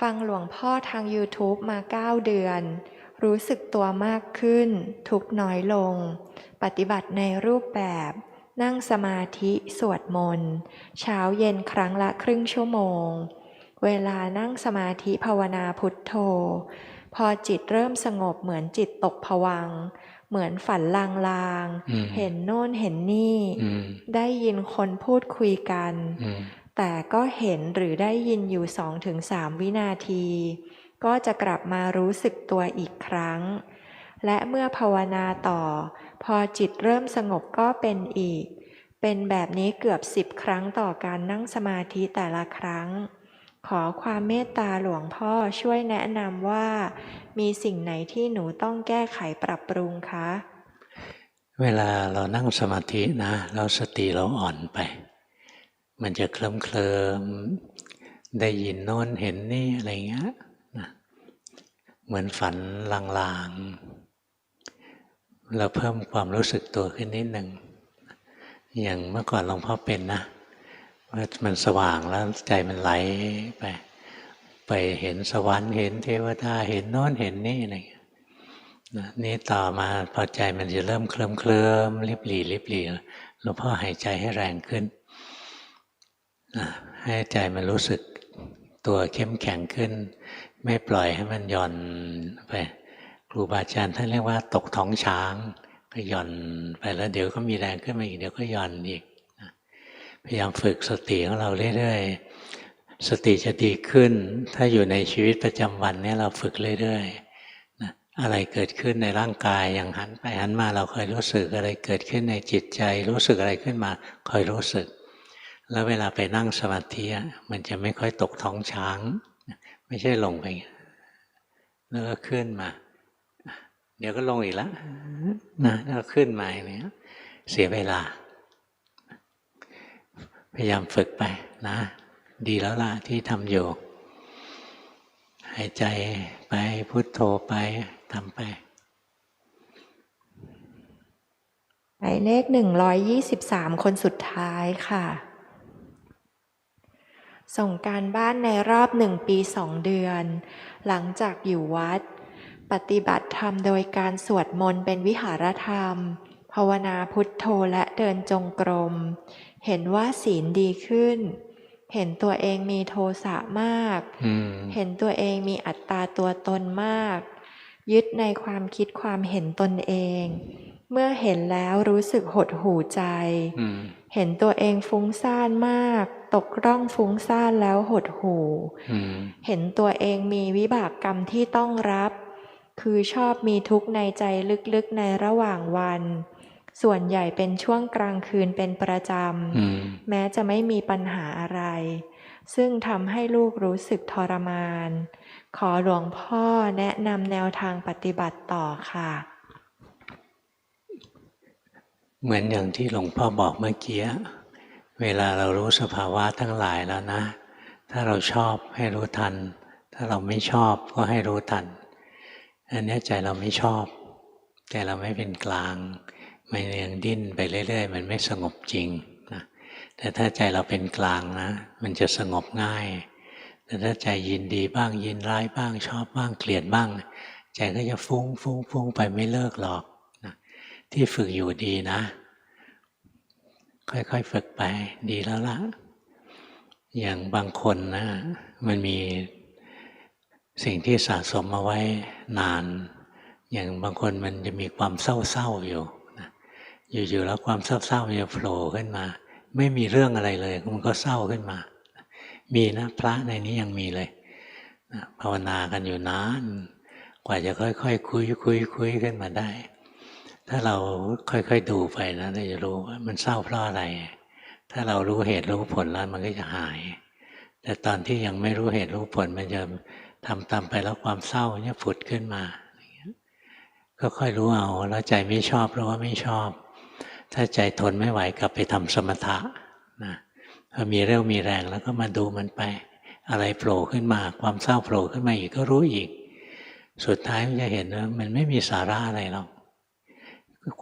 ฟังหลวงพ่อทาง YouTube มา9 เดือนรู้สึกตัวมากขึ้นทุกข์น้อยลงปฏิบัติในรูปแบบนั่งสมาธิสวดมนต์เช้าเย็นครั้งละครึ่งชั่วโมงเวลานั่งสมาธิภาวนาพุทโธพอจิตเริ่มสงบเหมือนจิตตกภวังค์เหมือนฝันลางๆเห็นโน่นเห็นนี่ได้ยินคนพูดคุยกันแต่ก็เห็นหรือได้ยินอยู่ 2-3 วินาทีก็จะกลับมารู้สึกตัวอีกครั้งและเมื่อภาวนาต่อพอจิตเริ่มสงบก็เป็นอีกเป็นแบบนี้เกือบ10 ครั้งต่อการนั่งสมาธิแต่ละครั้งขอความเมตตาหลวงพ่อช่วยแนะนำว่ามีสิ่งไหนที่หนูต้องแก้ไขปรับปรุงคะเวลาเรานั่งสมาธินะแล้วสติเราอ่อนไปมันจะเคลิ้มได้ยินโน้นเห็นนี่อะไรเงี้ยนะเหมือนฝันลางๆเราเพิ่มความรู้สึกตัวขึ้นนิดหนึ่งอย่างเมื่อก่อนหลวงพ่อเป็นนะว่ามันสว่างแล้วใจมันไหลไปเห็นสวรรค์เห็นเทวดาเห็นโน้นเห็นนี่อะไรนะนี่ต่อมาพอใจมันจะเริ่มเคลิ้มริบหรี่หลวงพ่อหายใจให้แรงขึ้นให้ใจมันรู้สึกตัวเข้มแข็งขึ้นไม่ปล่อยให้มันหย่อนไปครูบาอาจารย์ท่านเรียกว่าตกท้องช้างก็หย่อนไปแล้วเดี๋ยวก็มีแรงขึ้นมาอีกเดี๋ยวก็หย่อนอีกพยายามฝึกสติของเราเรื่อยๆสติจะดีขึ้นถ้าอยู่ในชีวิตประจำวันนี้เราฝึกเรื่อยๆอะไรเกิดขึ้นในร่างกายอย่างหันไปหันมาเราคอยรู้สึกอะไรเกิดขึ้นในจิตใจรู้สึกอะไรขึ้นมาคอยรู้สึกแล้วเวลาไปนั่งสมาธิมันจะไม่ค่อยตกท้องช้างไม่ใช่ลงไปแล้วก็ขึ้นมาเดี๋ยวก็ลงอีกแล้วนะแล้วขึ้นมาอย่างนี้เสียเวลาพยายามฝึกไปนะดีแล้วล่ะที่ทำอยู่หายใจไปพุทโธไปทำไปหมายเลข123คนสุดท้ายค่ะส่งการบ้านในรอบ1 ปี 2 เดือนหลังจากอยู่วัดปฏิบัติธรรมโดยการสวดมนต์เป็นวิหารธรรมภาวนาพุทโธและเดินจงกรมเห็นว่าศีลดีขึ้นเห็นตัวเองมีโทสะมากเห็นตัวเองมีอัตตาตัวตนมากยึดในความคิดความเห็นตนเองเมื่อเห็นแล้วรู้สึกหดหู่ใจเห็นตัวเองฟุ้งซ่านมากตกร่องฟุ้งซ่านแล้วหดหู่เห็นตัวเองมีวิบากกรรมที่ต้องรับคือชอบมีทุกข์ในใจลึกๆในระหว่างวันส่วนใหญ่เป็นช่วงกลางคืนเป็นประจำแม้จะไม่มีปัญหาอะไร ซึ่งทำให้ลูกรู้สึกทรมาน ขอหลวงพ่อแนะนำแนวทางปฏิบัติต่อค่ะ เหมือนอย่างที่หลวงพ่อบอกเมื่อกี้เวลาเรารู้สภาวะทั้งหลายแล้วนะถ้าเราชอบให้รู้ทันถ้าเราไม่ชอบก็ให้รู้ทันอันนี้ใจเราไม่ชอบใจเราไม่เป็นกลางมันยังดิ้นไปเรื่อยๆมันไม่สงบจริงนะแต่ถ้าใจเราเป็นกลางนะมันจะสงบง่ายแต่ถ้าใจยินดีบ้างยินร้ายบ้างชอบบ้างเกลียดบ้างใจก็จะฟุ้งไปไม่เลิกหรอกนะที่ฝึกอยู่ดีนะค่อยๆฝึกไปดีแล้วล่ะอย่างบางคนนะมันมีสิ่งที่สะสมมาไว้นานอย่างบางคนมันจะมีความเศร้าๆอยู่นะอยู่ๆแล้วความเศร้าๆมันจะโผล่ขึ้นมาไม่มีเรื่องอะไรเลยมันก็เศร้าขึ้นมามีนะพระในนี้ยังมีเลยนะภาวนากันอยู่นานกว่าจะค่อยๆคุยขึ้นมาได้ถ้าเราค่อยๆดูไปนะเราจะรู้ว่ามันเศร้าเพราะอะไรถ้าเรารู้เหตุรู้ผลแล้วมันก็จะหายแต่ตอนที่ยังไม่รู้เหตุรู้ผลมันจะทำตามไปแล้วความเศร้าเนี่ยผุดขึ้นมาก็ค่อยรู้เอาแล้วใจไม่ชอบรู้ว่าไม่ชอบถ้าใจทนไม่ไหวกลับไปทำสมถะนะพอมีเรี่ยวมีแรงแล้วก็มาดูมันไปอะไรโผล่ขึ้นมาความเศร้าโผล่ขึ้นมาอีกก็รู้อีกสุดท้ายมันจะเห็นว่ามันไม่มีสาระอะไรหรอก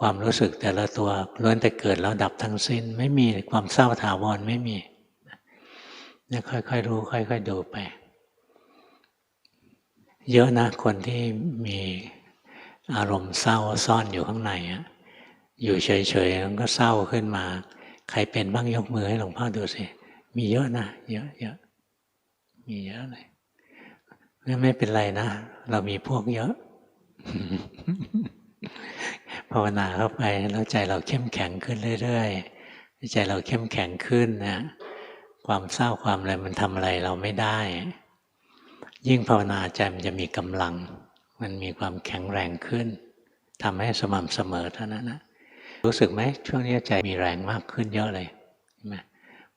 ความรู้สึกแต่ละตัวล้วนแต่เกิดแล้วดับทั้งสิ้นไม่มีความเศร้าถาวรไม่มีเนี่ยค่อยๆรู้ค่อยๆดูไปเยอะนะคนที่มีอารมณ์เศร้าซ่อนอยู่ข้างในอยู่เฉยๆมันก็เศร้าขึ้นมาใครเป็นบ้างยกมือให้หลวงพ่อดูสิมีเยอะนะเยอะมีเยอะเลยไม่เป็นไรนะเรามีพวกเยอะ ภาวนาเข้าไปแล้วใจเราเข้มแข็งขึ้นเรื่อยๆใจเราเข้มแข็งขึ้นนะความเศร้าความอะไรมันทำอะไรเราไม่ได้ยิ่งภาวนาใจมันจะมีกำลังมันมีความแข็งแรงขึ้นทำให้สม่ำเสมอเท่านั้นนะรู้สึกไหมช่วงนี้ใจมีแรงมากขึ้นเยอะเลยใช่ไหม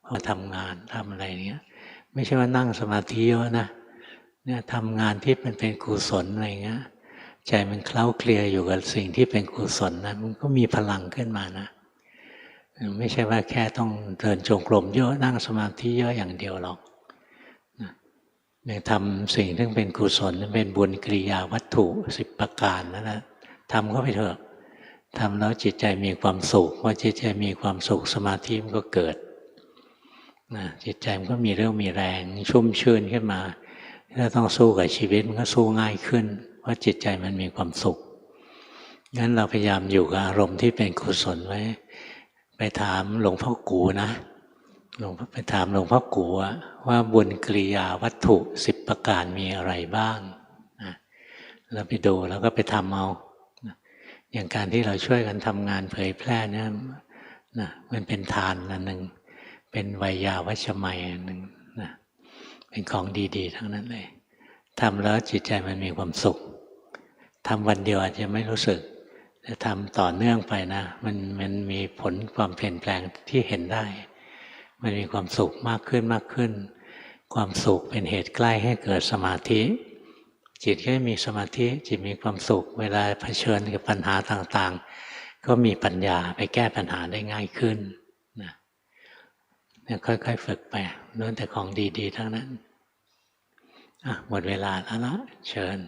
พอทำงานทำอะไรเนี้ยไม่ใช่ว่านั่งสมาธิเยอะนะเนี่ยทำงานที่มันเป็นกุศลอะไรเงี้ยใจมันเคล้าเคลียอยู่กับสิ่งที่เป็นกุศลนะมันก็มีพลังขึ้นมานะไม่ใช่ว่าแค่ต้องเดินจงกรมเยอะนั่งสมาธิเยอะอย่างเดียวหรอกเนี่ยทำสิ่งที่เป็นกุศลเป็นบุญกิริยาวัตถุ10 ประการนั่นแหละทำเข้าไปเถอะทำแล้วจิตใจมีความสุขพอจิตใจมีความสุขสมาธิมันก็เกิดจิตใจมันก็มีเรื่องมีแรงชุ่มชื่นขึ้นมาถ้าต้องสู้กับชีวิตมันก็สู้ง่ายขึ้นเพราะจิตใจมันมีความสุขงั้นเราพยายามอยู่กับอารมณ์ที่เป็นกุศลไว้ไปถามหลวงพ่อกูนะไปถามหลวงพ่อกูว่าบุญกิริยาวัตถุ10 ประการมีอะไรบ้างนะเราไปดูแล้วก็ไปทำเอาอย่างการที่เราช่วยกันทำงานเผยแพร่เนี่ยนะมันเป็นทานอันหนึ่งเป็นไวยาวัชมัยอันหนึ่งนะเป็นของดีๆทั้งนั้นเลยทำแล้วจิตใจมันมีความสุขทำวันเดียวอาจจะไม่รู้สึกแต่ทำต่อเนื่องไปนะมันมีผลความเปลี่ยนแปลงที่เห็นได้มันมีความสุขมากขึ้นความสุขเป็นเหตุใกล้ให้เกิดสมาธิจิตก็มีสมาธิจิตมีความสุขเวลาเผชิญกับปัญหาต่างๆก็มีปัญญาไปแก้ปัญหาได้ง่ายขึ้นนะเนี่ยค่อยๆฝึกไปล้วนแต่ของดีๆทั้งนั้นหมดเวลาแล้วเชิญ